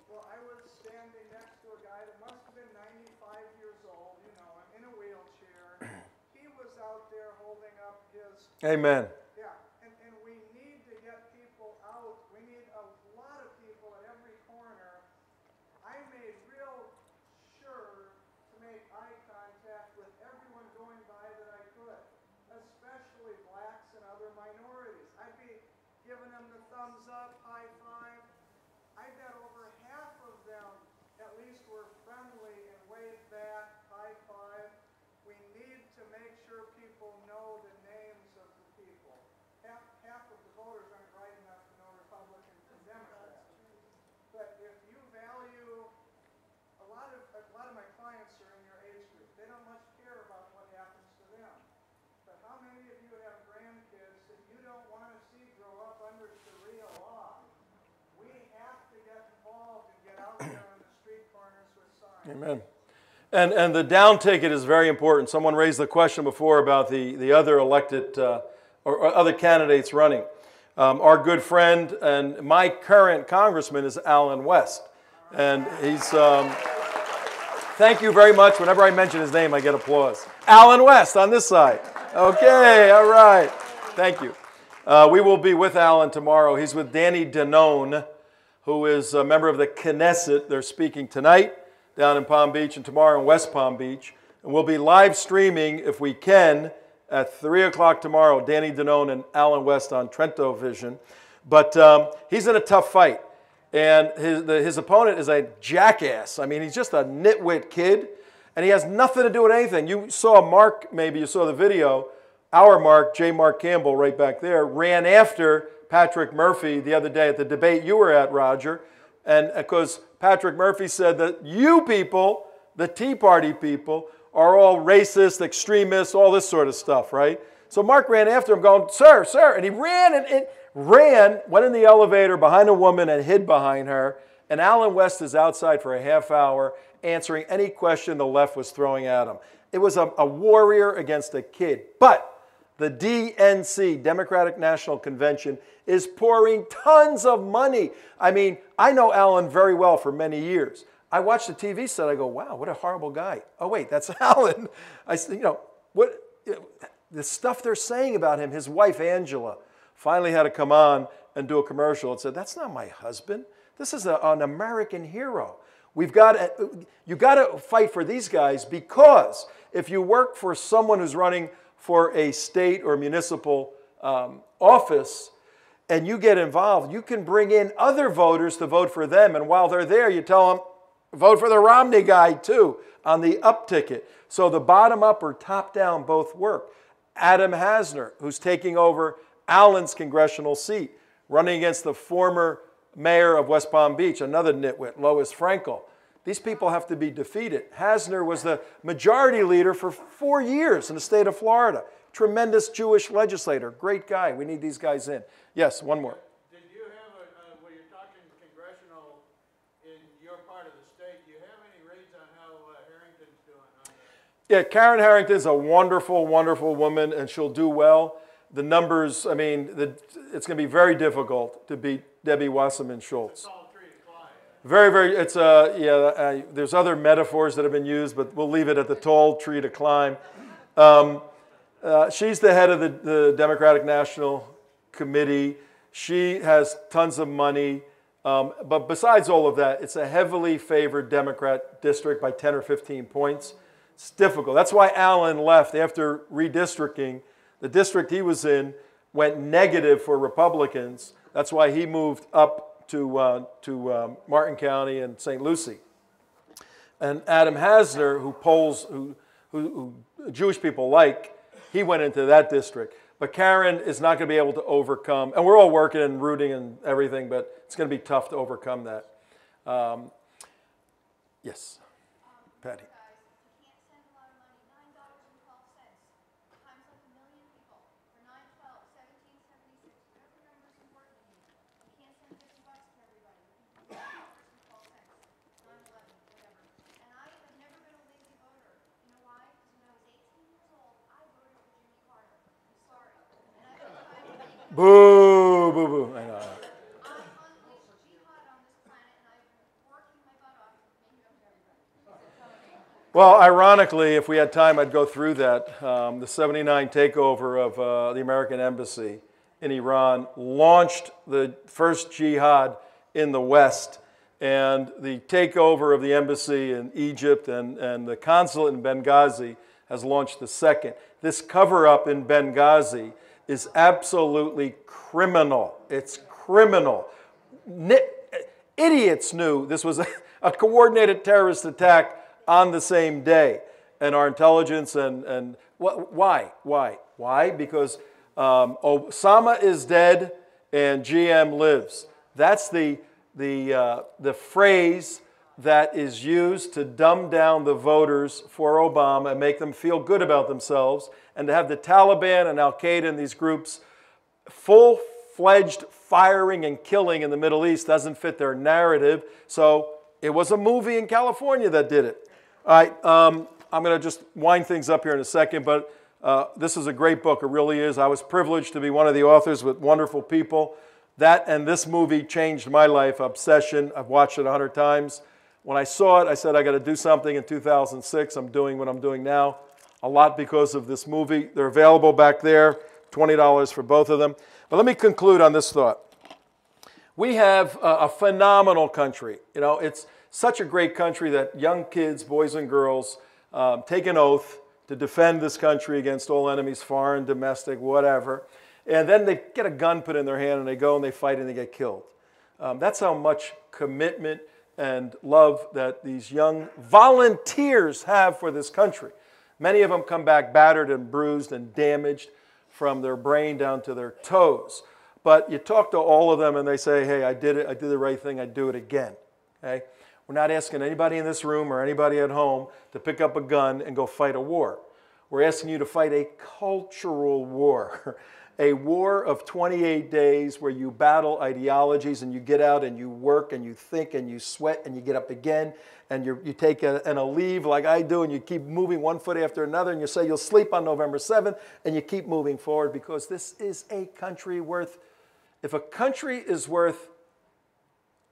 Well, I was standing next to a guy that must have been 95 years old, you know, I'm in a wheelchair. He was out there holding up his, Amen. yeah, and we need to get people out. We need a lot of people at every corner. I made real sure to make eye contact with everyone going by that I could, especially blacks and other minorities. I'd be giving them the thumbs up, high five. I bet over half of them at least were friendly and waved back, high five. We need to make sure people know the names of the people. Half of the voters aren't bright enough to know Republicans and Democrats. But if you value, a lot of my clients are in your age group. They don't much care about what happens to them. But how many of you have grandkids that you don't want to see grow up under Sharia law? We have to get involved and get out there on the street corners with signs. Amen. And the down ticket is very important. Someone raised the question before about the other elected or other candidates running. Our good friend and my current congressman is Alan West. And he's, thank you very much. Whenever I mention his name, I get applause. Alan West on this side. Okay, all right. Thank you. We will be with Alan tomorrow. He's with Danny Danone, who is a member of the Knesset. They're speaking tonight down in Palm Beach and tomorrow in West Palm Beach. And we'll be live streaming, if we can, at 3 o'clock tomorrow, Danny Danone and Alan West on Trento Vision. But he's in a tough fight. And his opponent is a jackass. I mean, he's just a nitwit kid. And he has nothing to do with anything. You saw Mark, maybe you saw the video. Our Mark, J. Mark Campbell, right back there, ran after Patrick Murphy the other day at the debate you were at, Roger. And because Patrick Murphy said that you people, the Tea Party people, are all racist, extremists, all this sort of stuff, right? So Mark ran after him going, sir, sir. And he ran, went in the elevator behind a woman and hid behind her. And Alan West is outside for a half hour answering any question the left was throwing at him. It was a warrior against a kid. But the DNC, Democratic National Convention, is pouring tons of money. I mean, I know Alan very well for many years. I watched the TV set. I go, wow, what a horrible guy. Oh, wait, that's Alan. I said, the stuff they're saying about him, his wife, Angela, finally had to come on and do a commercial and said, that's not my husband. This is an American hero. You've got to fight for these guys, because if you work for someone who's running for a state or municipal office and you get involved, you can bring in other voters to vote for them. And while they're there, you tell them, vote for the Romney guy too on the up ticket. So the bottom up or top down both work. Adam Hasner, who's taking over Alan's congressional seat, running against the former mayor of West Palm Beach, another nitwit, Lois Frankel. These people have to be defeated. Hasner was the majority leader for 4 years in the state of Florida. Tremendous Jewish legislator. Great guy. We need these guys in. Yes, one more. Did you have, when you're talking congressional in your part of the state, do you have any reads on how Harrington's doing on that? Yeah, Karen Harrington's a wonderful, wonderful woman, and she'll do well. The numbers, I mean, it's going to be very difficult to beat Debbie Wasserman Schultz. Very, very, there's other metaphors that have been used, but we'll leave it at the tall tree to climb. She's the head of the Democratic National Committee. She has tons of money. But besides all of that, it's a heavily favored Democrat district by 10 or 15 points. It's difficult. That's why Alan left after redistricting. The district he was in went negative for Republicans. That's why he moved up to Martin County and St. Lucie. And Adam Hasner, who Jewish people like, he went into that district. But Karen is not going to be able to overcome, and we're all working and rooting and everything, but it's going to be tough to overcome that. Yes, Patty. You can't send a lot of money, $9.12 times like 1 million people for 9/12, 1776, whatever number's important to you. You can't send $50 to everybody. $9.12, 9/11, whatever. And I have never been a lazy voter. You know why? Because when I was 18 years old, I voted for Jimmy Carter. I'm sorry. And I've been trying to make Boo, boo, boo. I know. I unleashed jihad on this planet, and I've been working my butt off to make it up to everybody. Well, ironically, if we had time, I'd go through that. The 79 takeover of the American embassy in Iran launched the first jihad in the West, and the takeover of the embassy in Egypt and the consulate in Benghazi has launched the second. This cover-up in Benghazi is absolutely criminal. It's criminal. Idiots knew this was a coordinated terrorist attack on the same day. And our intelligence and why? Why? Because Osama is dead and GM lives. That's the phrase that is used to dumb down the voters for Obama and make them feel good about themselves, and to have the Taliban and Al-Qaeda and these groups full-fledged firing and killing in the Middle East doesn't fit their narrative. So it was a movie in California that did it. All right, I'm going to just wind things up here in a second, but this is a great book. It really is. I was privileged to be one of the authors with wonderful people. That and this movie changed my life. Obsession. I've watched it 100 times. When I saw it, I said, I got to do something. In 2006, I'm doing what I'm doing now. A lot because of this movie. They're available back there, $20 for both of them. But let me conclude on this thought. We have a phenomenal country. You know, it's such a great country that young kids, boys and girls, take an oath to defend this country against all enemies, foreign, domestic, whatever. And then they get a gun put in their hand and they go and they fight and they get killed. That's how much commitment and love that these young volunteers have for this country. Many of them come back battered and bruised and damaged from their brain down to their toes. But you talk to all of them and they say, hey, I did it, I did the right thing, I'd do it again. Okay? We're not asking anybody in this room or anybody at home to pick up a gun and go fight a war. We're asking you to fight a cultural war. A war of 28 days where you battle ideologies and you get out and you work and you think and you sweat and you get up again and you take a leave like I do and you keep moving one foot after another and you say you'll sleep on November 7th and you keep moving forward, because this is a country worth, if a country is worth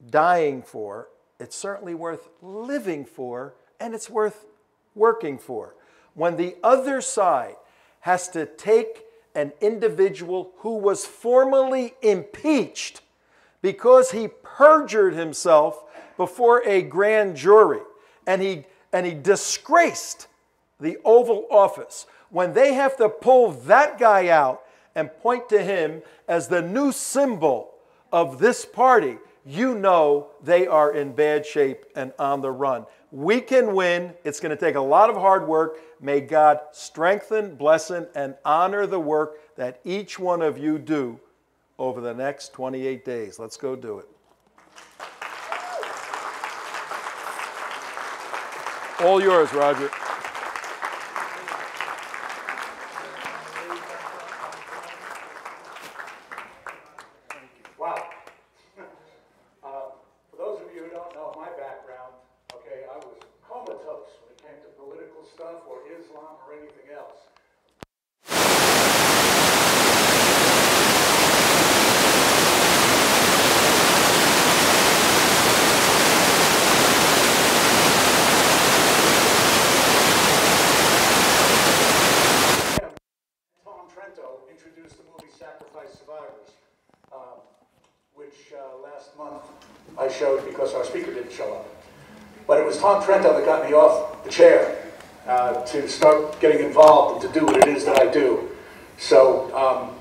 dying for, it's certainly worth living for, and it's worth working for. When the other side has to take an individual who was formally impeached because he perjured himself before a grand jury and he disgraced the Oval Office, when they have to pull that guy out and point to him as the new symbol of this party, you know they are in bad shape and on the run. We can win. It's going to take a lot of hard work. May God strengthen, bless, and honor the work that each one of you do over the next 28 days. Let's go do it. All yours, Roger. Wow. For those of you who don't know my background, okay, I was comatose when it came to political stuff or Islam or anything else. Trento introduced the movie Sacrifice Survivors, which last month I showed because our speaker didn't show up. But it was Tom Trento that got me off the chair to start getting involved and to do what it is that I do. So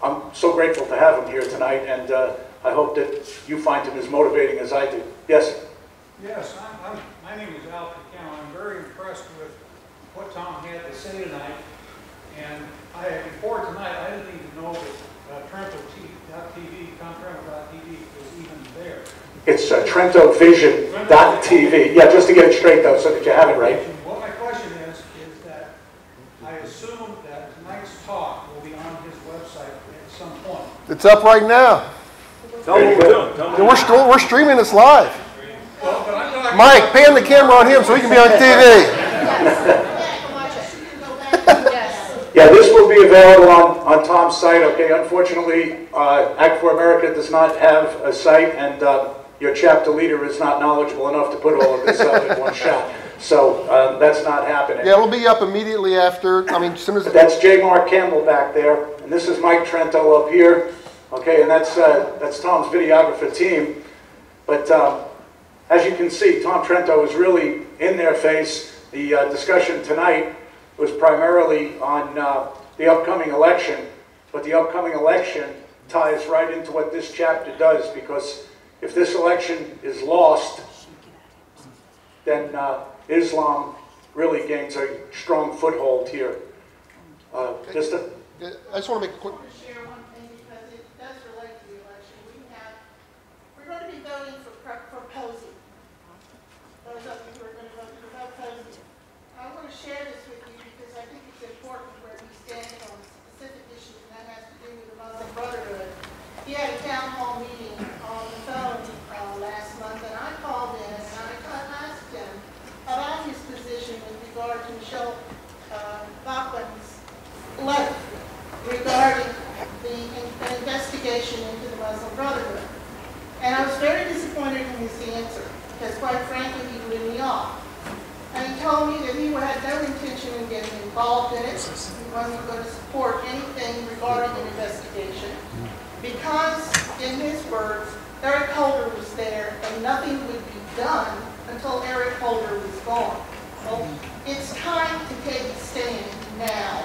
I'm so grateful to have him here tonight, and I hope that you find him as motivating as I do. Yes? Yes, my name is Al Picano. I'm very impressed with what Tom had to say tonight. And before tonight, I didn't even know that Trento.tv, TomTrento.tv was even there. It's TrentoVision.tv. Yeah, just to get it straight though, so that you have it right. Well, my question is that I assume that tonight's talk will be on his website at some point. It's up right now. Tell them what we're doing. We're streaming this live. Well, but I'm talking Mike, pan the camera on him so he can be on TV. Yeah, this will be available on Tom's site, okay? Unfortunately, Act for America does not have a site, and your chapter leader is not knowledgeable enough to put all of this up in one shot. So that's not happening. Yeah, it'll be up immediately after, as soon as... That's J. Mark Campbell back there, and this is Mike Trento up here, okay? And that's Tom's videographer team. But as you can see, Tom Trento is really in their face. The discussion tonight was primarily on the upcoming election, but the upcoming election ties right into what this chapter does, because if this election is lost, then Islam really gains a strong foothold here. I just want to make a quick... I want to share one thing because it does relate to the election. We're going to be voting for Posey. Those of you who are going to vote for Posey. I want to share this with you because I think it's important where we stand on specific issues, and that has to do with the Muslim Brotherhood. He had a town hall meeting on the phone last month, and I called in and I asked him about his position with regard to Michelle Bachman's letter regarding the investigation into the Muslim Brotherhood. And I was very disappointed in his answer because, quite frankly, he blew me off. And he told me that he had no intention in getting involved in it. He wasn't going to support anything regarding an investigation because, in his words, Eric Holder was there and nothing would be done until Eric Holder was gone. Well, it's time to take a stand now.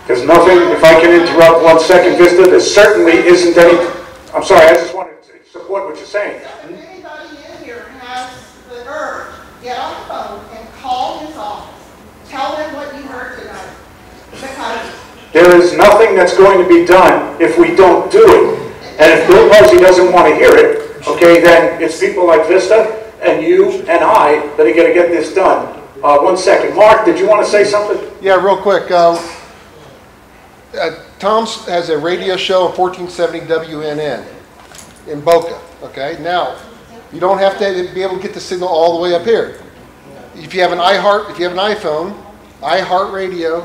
There's nothing, if I can interrupt 1 second, Vista, there certainly isn't any... I'm sorry, I just wanted to support what you're saying. So if anybody in here has the urge, get on the phone and call his office. Tell them what you heard tonight. Because There is nothing that's going to be done if we don't do it. And if Bill Posey doesn't want to hear it, okay, then it's people like Vista and you and I that are going to get this done. 1 second. Mark, did you want to say something? Yeah, real quick. Tom has a radio show on 1470 WNN in Boca, okay? Now, you don't have to be able to get the signal all the way up here. If you have an iPhone, iHeartRadio,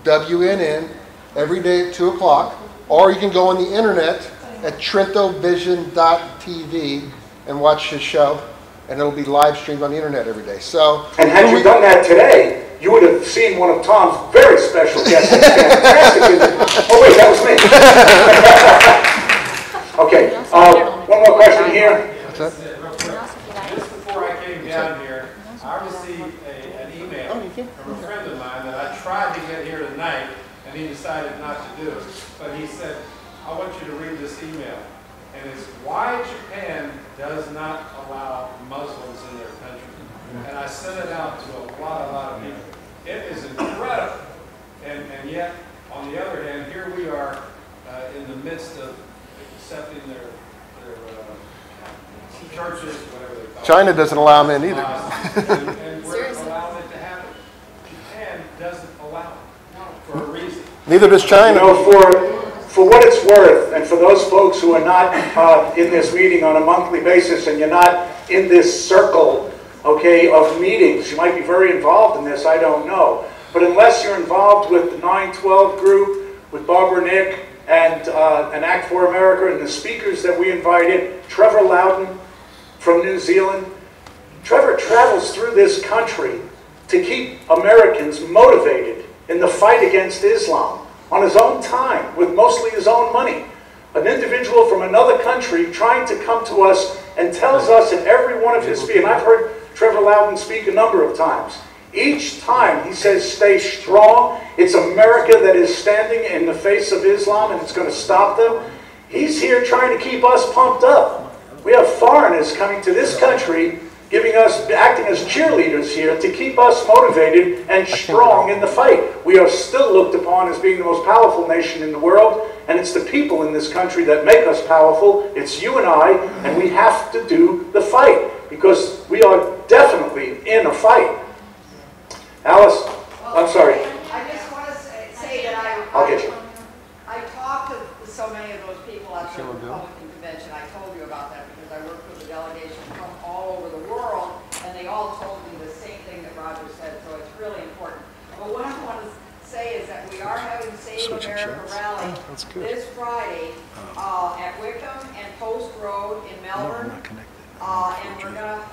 WNN, every day at 2 o'clock, or you can go on the internet at TrentoVision.tv and watch his show, and it'll be live streamed on the internet every day. So, and had you done that today, you would have seen one of Tom's very special guests. Fantastic. Oh wait, that was me. Okay, one more question here. What's that? Just before I came down here, I received an email from a friend of mine that I tried to get here tonight, and he decided not to do it. But he said, I want you to read this email. And it's why Japan does not allow Muslims in their country. And I sent it out to a lot of people. It is incredible. And yet, on the other hand, here we are in the midst of accepting their churches, whatever they call it. China doesn't allow them in either. And we're allowing it to happen. Japan doesn't allow it for a reason. Neither does China. You know, for what it's worth, and for those folks who are not in this meeting on a monthly basis, and you're not in this circle, okay, of meetings, you might be very involved in this, I don't know. But unless you're involved with the 912 group, with Barbara Nick, and Act for America, and the speakers that we invited, Trevor Loudon from New Zealand. Trevor travels through this country to keep Americans motivated in the fight against Islam on his own time, with mostly his own money. An individual from another country trying to come to us and tells us in every one of his speeches, and I've heard Trevor Loudon speak a number of times, Each time he says stay strong, it's America that is standing in the face of Islam and it's going to stop them. He's here trying to keep us pumped up. We have foreigners coming to this country, acting as cheerleaders here to keep us motivated and strong in the fight. We are still looked upon as being the most powerful nation in the world, and it's the people in this country that make us powerful. It's you and we have to do the fight because we are definitely in a fight. Alice, I'm sorry. I just want to say that I'll get you. I talked to so many of those people at the Republican convention. I told you about that because I worked with a delegation from all over the world, and they all told me the same thing that Roger said, so it's really important. But what I want to say is that we are having Save America Rally this Friday at Wickham and Post Road in Melbourne. And we're going to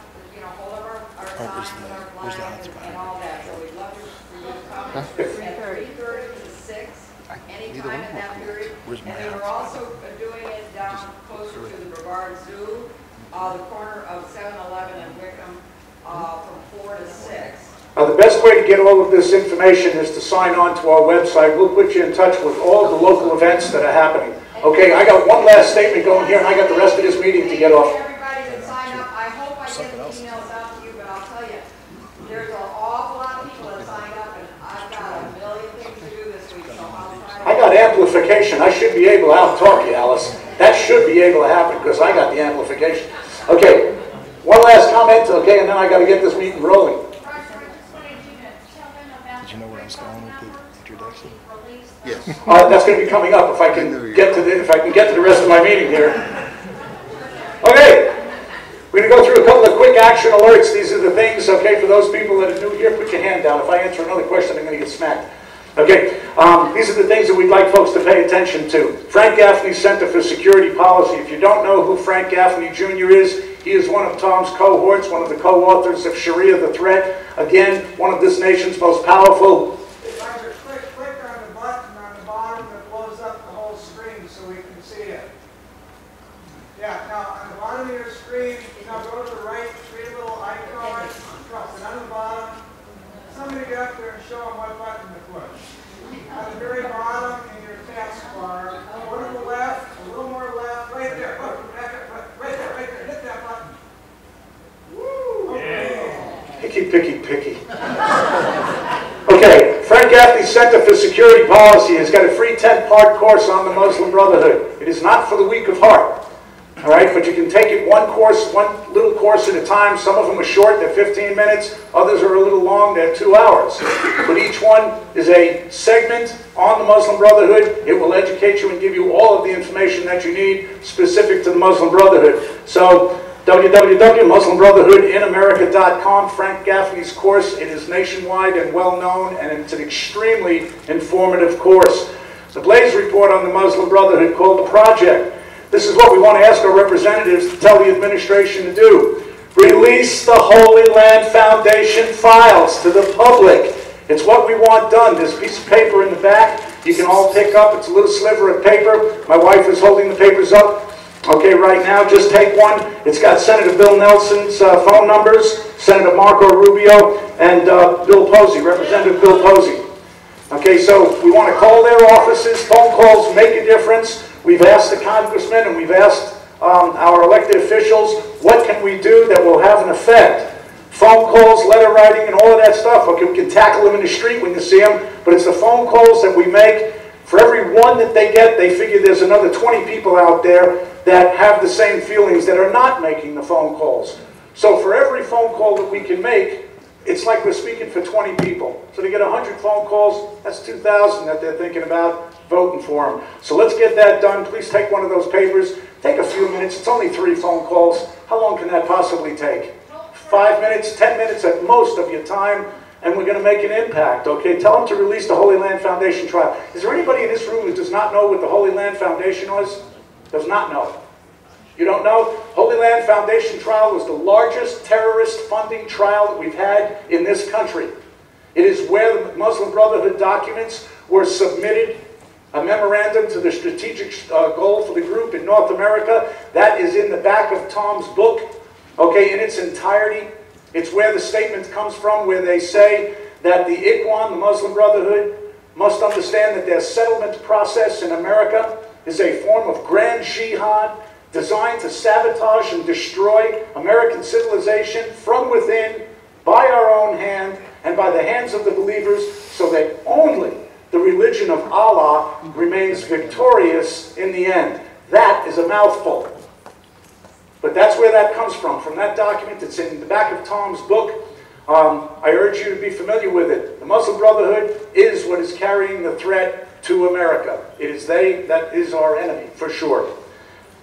hold up our signs and our flags and all that. So we'd love for you to come at 3:30 to 6, anytime in that period. And then we're also doing it down closer to the Brevard Zoo, the corner of 7-Eleven and Wickham, from 4 to 6. The best way to get all of this information is to sign on to our website. We'll put you in touch with all the local events that are happening. Okay, I got one last statement going here, and I got the rest of this meeting to get off. Everybody that signed up, I hope I get the emails out to you, but I'll tell you, there's an awful lot of people that signed up, and I've got a million things to do this week, so I'll try to... I got amplification. I should be able to out-talk you, Alice. That should be able to happen because I got the amplification. Okay, one last comment, okay, and then I got to get this meeting rolling. Did you know where I was going with the introduction? Yes. That's going to be coming up if I can get to the rest of my meeting here. Okay, we're going to go through a couple of quick action alerts. These are the things, okay, for those people that are new here, put your hand down. If I answer another question, I'm going to get smacked. Okay, these are the things that we'd like folks to pay attention to. Frank Gaffney Center for Security Policy. If you don't know who Frank Gaffney Jr. is, he is one of Tom's cohorts, one of the co-authors of Sharia the Threat. Again, one of this nation's most powerful. Roger, click on the button on the bottom that blows up the whole screen so we can see it. Yeah, now on the bottom of your screen, now go to the right, 3 little icons, and on the bottom, somebody get up there and show them what button to push. At the very bottom in your taskbar, go to the left, a little more left, right there, look, back up, right there, hit that button. Woo! Okay. Picky. Okay, Frank Gaffney Center for Security Policy has got a free 10-part course on the Muslim Brotherhood. It is not for the weak of heart. All right, but you can take it one little course at a time. Some of them are short, they're 15 minutes. Others are a little long, they're 2 hours. But each one is a segment on the Muslim Brotherhood. It will educate you and give you all of the information that you need specific to the Muslim Brotherhood. So, www.muslimbrotherhoodinamerica.com, Frank Gaffney's course. It is nationwide and well known, and it's an extremely informative course. The Blaze Report on the Muslim Brotherhood, called The Project. This is what we want to ask our representatives to tell the administration to do. Release the Holy Land Foundation files to the public. It's what we want done. There's a piece of paper in the back you can all pick up. It's a little sliver of paper. My wife is holding the papers up. Okay, right now, just take one. It's got Senator Bill Nelson's phone numbers, Senator Marco Rubio, and Bill Posey, Representative Bill Posey. Okay, so we want to call their offices. Phone calls make a difference. We've asked the congressmen and we've asked our elected officials, what can we do that will have an effect? Phone calls, letter writing, and all of that stuff. Okay, we can tackle them in the street when you see them, but it's the phone calls that we make. For every one that they get, they figure there's another 20 people out there that have the same feelings that are not making the phone calls. So for every phone call that we can make, it's like we're speaking for 20 people. So to get 100 phone calls, that's 2,000 that they're thinking about voting for them. So let's get that done. Please take one of those papers. Take a few minutes. It's only 3 phone calls. How long can that possibly take? 5 minutes, 10 minutes at most of your time, and we're going to make an impact, okay? Tell them to release the Holy Land Foundation trial. Is there anybody in this room who does not know what the Holy Land Foundation was? Does not know. You don't know? Holy Land Foundation trial was the largest terrorist funding trial that we've had in this country. It is where the Muslim Brotherhood documents were submitted, a memorandum to the strategic goal for the group in North America. That is in the back of Tom's book, okay, in its entirety. It's where the statement comes from where they say that the Ikhwan, the Muslim Brotherhood, must understand that their settlement process in America is a form of grand jihad designed to sabotage and destroy American civilization from within by our own hand and by the hands of the believers, so that only the religion of Allah remains victorious in the end. That is a mouthful. But that's where that comes from that document. It's in the back of Tom's book. I urge you to be familiar with it. The Muslim Brotherhood is what is carrying the threat to America. It is they that is our enemy, for sure.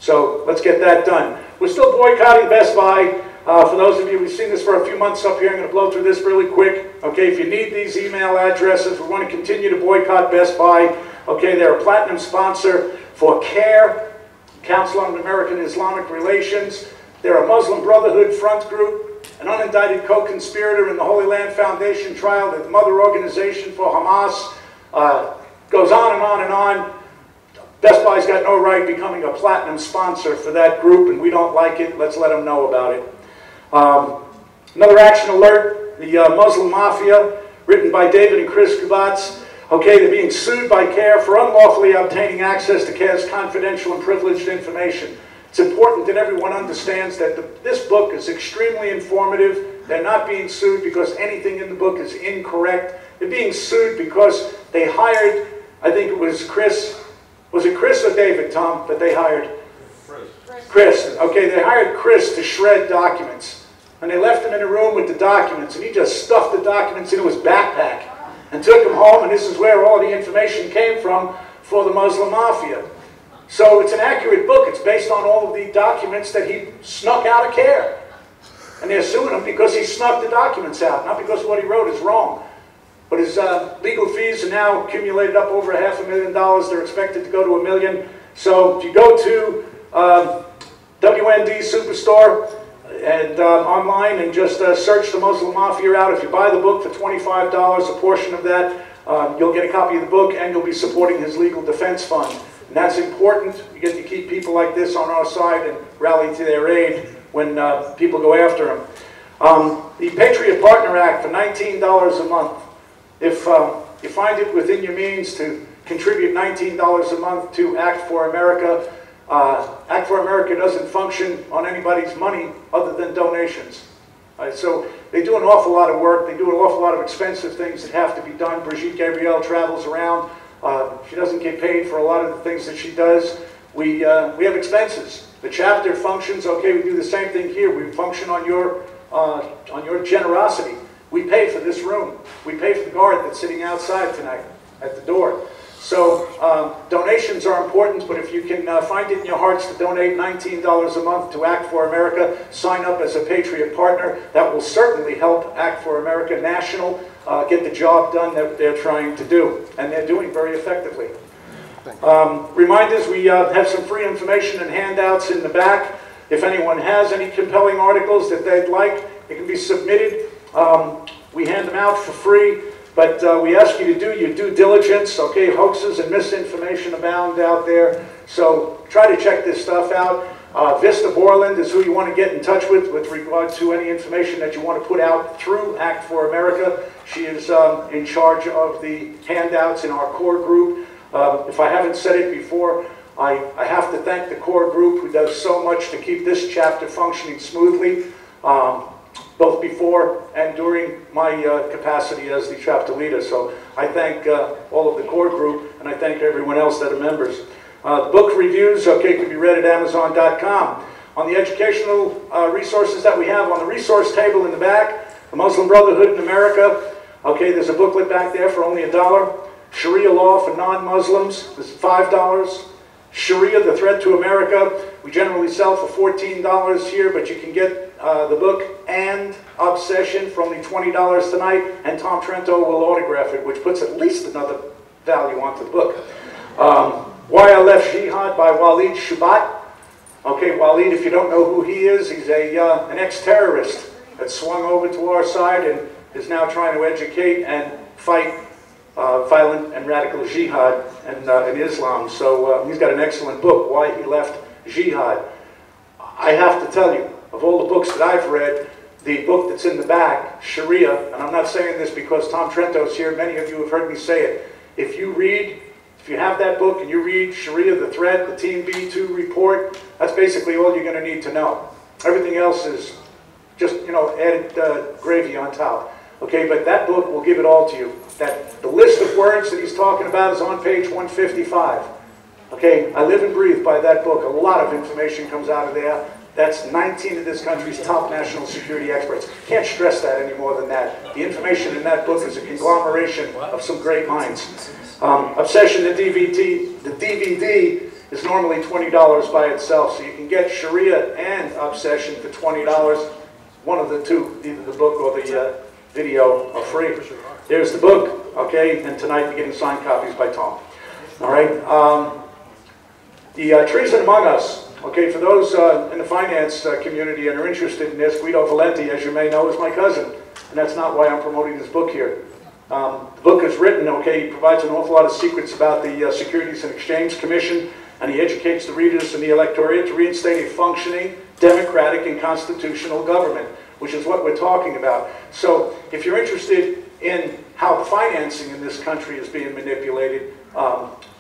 So let's get that done. We're still boycotting Best Buy. For those of you who've seen this for a few months up here, I'm going to blow through this really quick. Okay, if you need these email addresses, we want to continue to boycott Best Buy. Okay, they're a platinum sponsor for CARE, Council on American Islamic Relations. They're a Muslim Brotherhood front group, an unindicted co-conspirator in the Holy Land Foundation trial, the mother organization for Hamas. Goes on and on and on. Best Buy's got no right becoming a platinum sponsor for that group, and we don't like it. Let's let them know about it. Another action alert, the Muslim Mafia, written by David and Chris Kubatz. Okay, they're being sued by CARE for unlawfully obtaining access to CARE's confidential and privileged information. It's important that everyone understands that this book is extremely informative. They're not being sued because anything in the book is incorrect. They're being sued because they hired, I think it was Chris. Was it Chris or David, Tom, that they hired? Chris. Okay, they hired Chris to shred documents. And they left him in a room with the documents, and he just stuffed the documents into his backpack and took them home, and this is where all the information came from for the Muslim Mafia. So it's an accurate book. It's based on all of the documents that he snuck out of CARE. And they're suing him because he snuck the documents out, not because what he wrote is wrong. But his legal fees are now accumulated up over $500,000. They're expected to go to $1 million. So if you go to WND Superstore and online and just search the Muslim Mafia out, if you buy the book for $25, a portion of that, you'll get a copy of the book and you'll be supporting his legal defense fund. And that's important. You get to keep people like this on our side and rally to their aid when people go after them. The Patriot Partner Act for $19 a month. If you find it within your means to contribute $19 a month to Act for America, Act for America doesn't function on anybody's money other than donations. So they do an awful lot of work. They do an awful lot of expensive things that have to be done. Brigitte Gabrielle travels around. She doesn't get paid for a lot of the things that she does. We have expenses. The chapter functions, okay, we do the same thing here. We function on your generosity. We pay for this room. We pay for the guard that's sitting outside tonight at the door. So donations are important, but if you can find it in your hearts to donate $19 a month to Act for America, sign up as a Patriot Partner. That will certainly help Act for America National get the job done that they're trying to do, and they're doing very effectively. Reminders, we have some free information and handouts in the back. If anyone has any compelling articles that they'd like, it can be submitted. We hand them out for free, but we ask you to do your due diligence. Okay, hoaxes and misinformation abound out there, so try to check this stuff out. Vista Borland is who you want to get in touch with regard to any information that you want to put out through Act for America. She is in charge of the handouts in our core group. If I haven't said it before, I have to thank the core group who does so much to keep this chapter functioning smoothly, both before and during my capacity as the chapter leader. So I thank all of the core group, and I thank everyone else that are members. The book reviews, okay, can be read at Amazon.com. On the educational resources that we have on the resource table in the back, the Muslim Brotherhood in America, okay, there's a booklet back there for only $1. Sharia law for non-Muslims is $5. Sharia, the threat to America, we generally sell for $14 here, but you can get the book and Obsession for only $20 tonight, and Tom Trento will autograph it, which puts at least another value onto the book. Why I Left Jihad by Walid Shubat. Okay, Walid, if you don't know who he is, he's an ex-terrorist that swung over to our side and is now trying to educate and fight violent and radical jihad in Islam. So he's got an excellent book, Why He Left Jihad. I have to tell you, of all the books that I've read, the book that's in the back, Sharia, and I'm not saying this because Tom Trento's here, many of you have heard me say it. If you have that book and you read Sharia, the threat, the Team B2 report, that's basically all you're going to need to know. Everything else is just, added gravy on top. Okay, but that book will give it all to you. The list of words that he's talking about is on page 155. Okay, I live and breathe by that book. A lot of information comes out of there. That's 19 of this country's top national security experts. Can't stress that any more than that. The information in that book is a conglomeration of some great minds. Obsession, the DVD is normally $20 by itself, so you can get Sharia and Obsession for $20. One of the two, either the book or the video, are free. There's the book, okay, and tonight you're getting signed copies by Tom. All right. The Treason Among Us. Okay, for those in the finance community and are interested in this, Guido Valenti, as you may know, is my cousin, and that's not why I'm promoting this book here. The book is written, okay, he provides an awful lot of secrets about the Securities and Exchange Commission, and he educates the readers and the electorate to reinstate a functioning, democratic, and constitutional government, which is what we're talking about. So, if you're interested in how the financing in this country is being manipulated,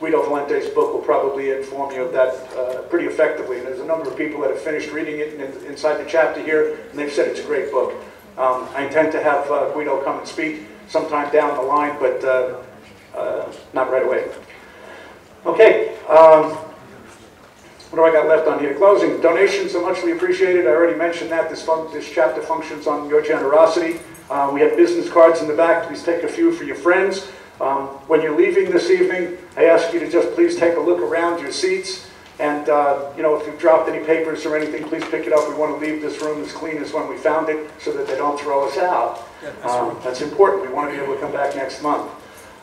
Guido Valenti's book will probably inform you of that pretty effectively. And there's a number of people that have finished reading it inside the chapter here, and they've said it's a great book. I intend to have Guido come and speak sometime down the line, but not right away. Okay, what do I got left on here? Closing. Donations are muchly appreciated. I already mentioned that. This chapter functions on your generosity. We have business cards in the back. Please take a few for your friends. When you're leaving this evening, I ask you to just please take a look around your seats. And, if you've dropped any papers or anything, please pick it up. We want to leave this room as clean as when we found it so that they don't throw us out. That's important. We want to be able to come back next month.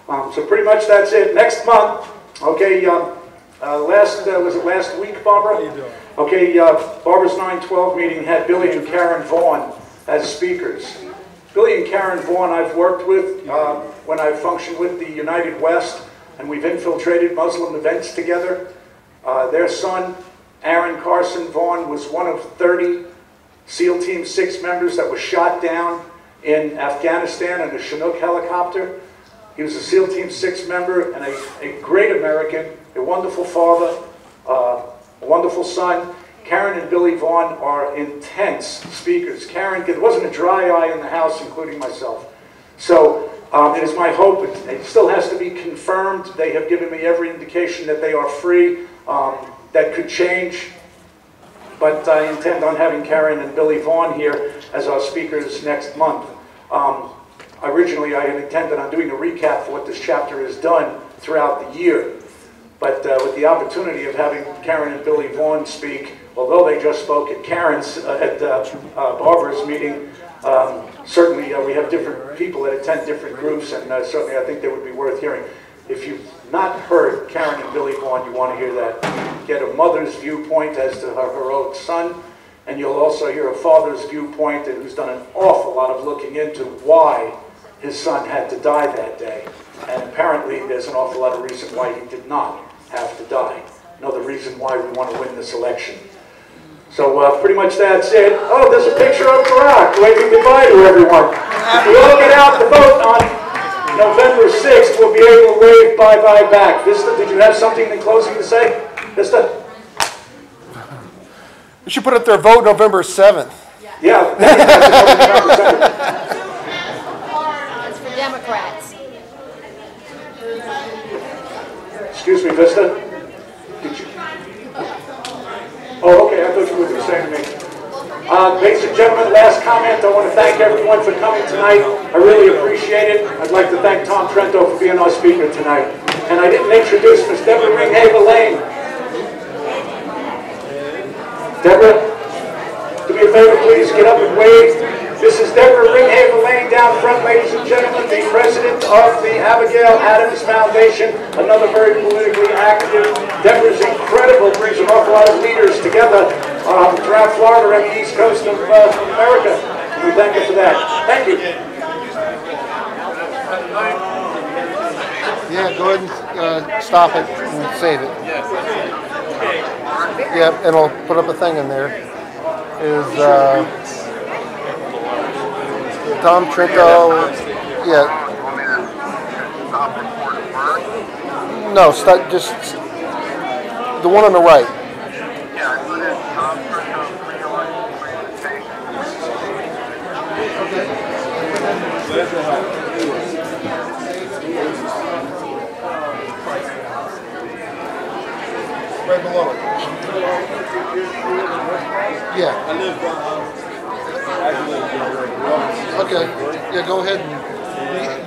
So pretty much that's it. Next month, okay, was it last week, Barbara? How you doing? Okay, Barbara's 9/12 meeting had Billy and Karen Vaughn as speakers. Billy and Karen Vaughn I've worked with when I functioned with the United West, and we've infiltrated Muslim events together. Their son, Aaron Carson Vaughn, was one of 30 SEAL Team 6 members that was shot down in Afghanistan in a Chinook helicopter. He was a SEAL Team 6 member and a great American, a wonderful father, a wonderful son. Karen and Billy Vaughn are intense speakers. Karen, there wasn't a dry eye in the house, including myself. So it is my hope, it still has to be confirmed. They have given me every indication that they are free. That could change, but I intend on having Karen and Billy Vaughn here as our speakers next month. Originally, I had intended on doing a recap for what this chapter has done throughout the year, but with the opportunity of having Karen and Billy Vaughn speak, although they just spoke at Barbara's meeting, certainly we have different people that attend different groups, and certainly I think they would be worth hearing. If you've not heard Karen and Billy Vaughn, you want to hear that. Get a mother's viewpoint as to her heroic son, and you'll also hear a father's viewpoint who's done an awful lot of looking into why his son had to die that day. And apparently there's an awful lot of reason why he did not have to die. Another reason why we want to win this election. So pretty much that's it. Oh, there's a picture of Barack waving goodbye to everyone. If we all get out to vote on November 6th, we'll be able to wave bye-bye back. Vista, did you have something in closing to say? Vista? We should put up their vote November 7th. Yeah. It's for Democrats. Excuse me, Vista? Did you? Oh, okay, I thought you were going to say to me. Ladies and gentlemen, last comment. I want to thank everyone for coming tonight. I really appreciate it. I'd like to thank Tom Trento for being our speaker tonight. And I didn't introduce Miss Deborah Ringhaver Lane. Deborah, do me a favor, please. Get up and wave. This is Deborah Ringhaver Lane down front, ladies and gentlemen, the president of the Abigail Adams Foundation, another very politically active. Deborah's incredible, brings an awful lot of leaders together throughout Florida and the east coast of America. And we thank her for that. Thank you. Yeah, go ahead and stop it and save it. Yeah, and I'll put up a thing in there. Tom Trento. Yeah. No, just the one on the right. Right below it. Yeah. Okay. Yeah, go ahead.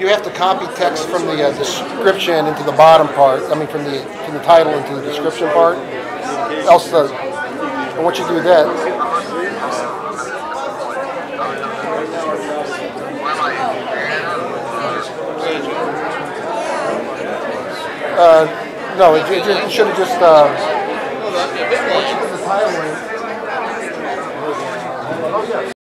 You have to copy text from the description into the bottom part. I mean, from the title into the description part. Else, and once you do that, no, it should have just. Once you put the title in. Oh yeah.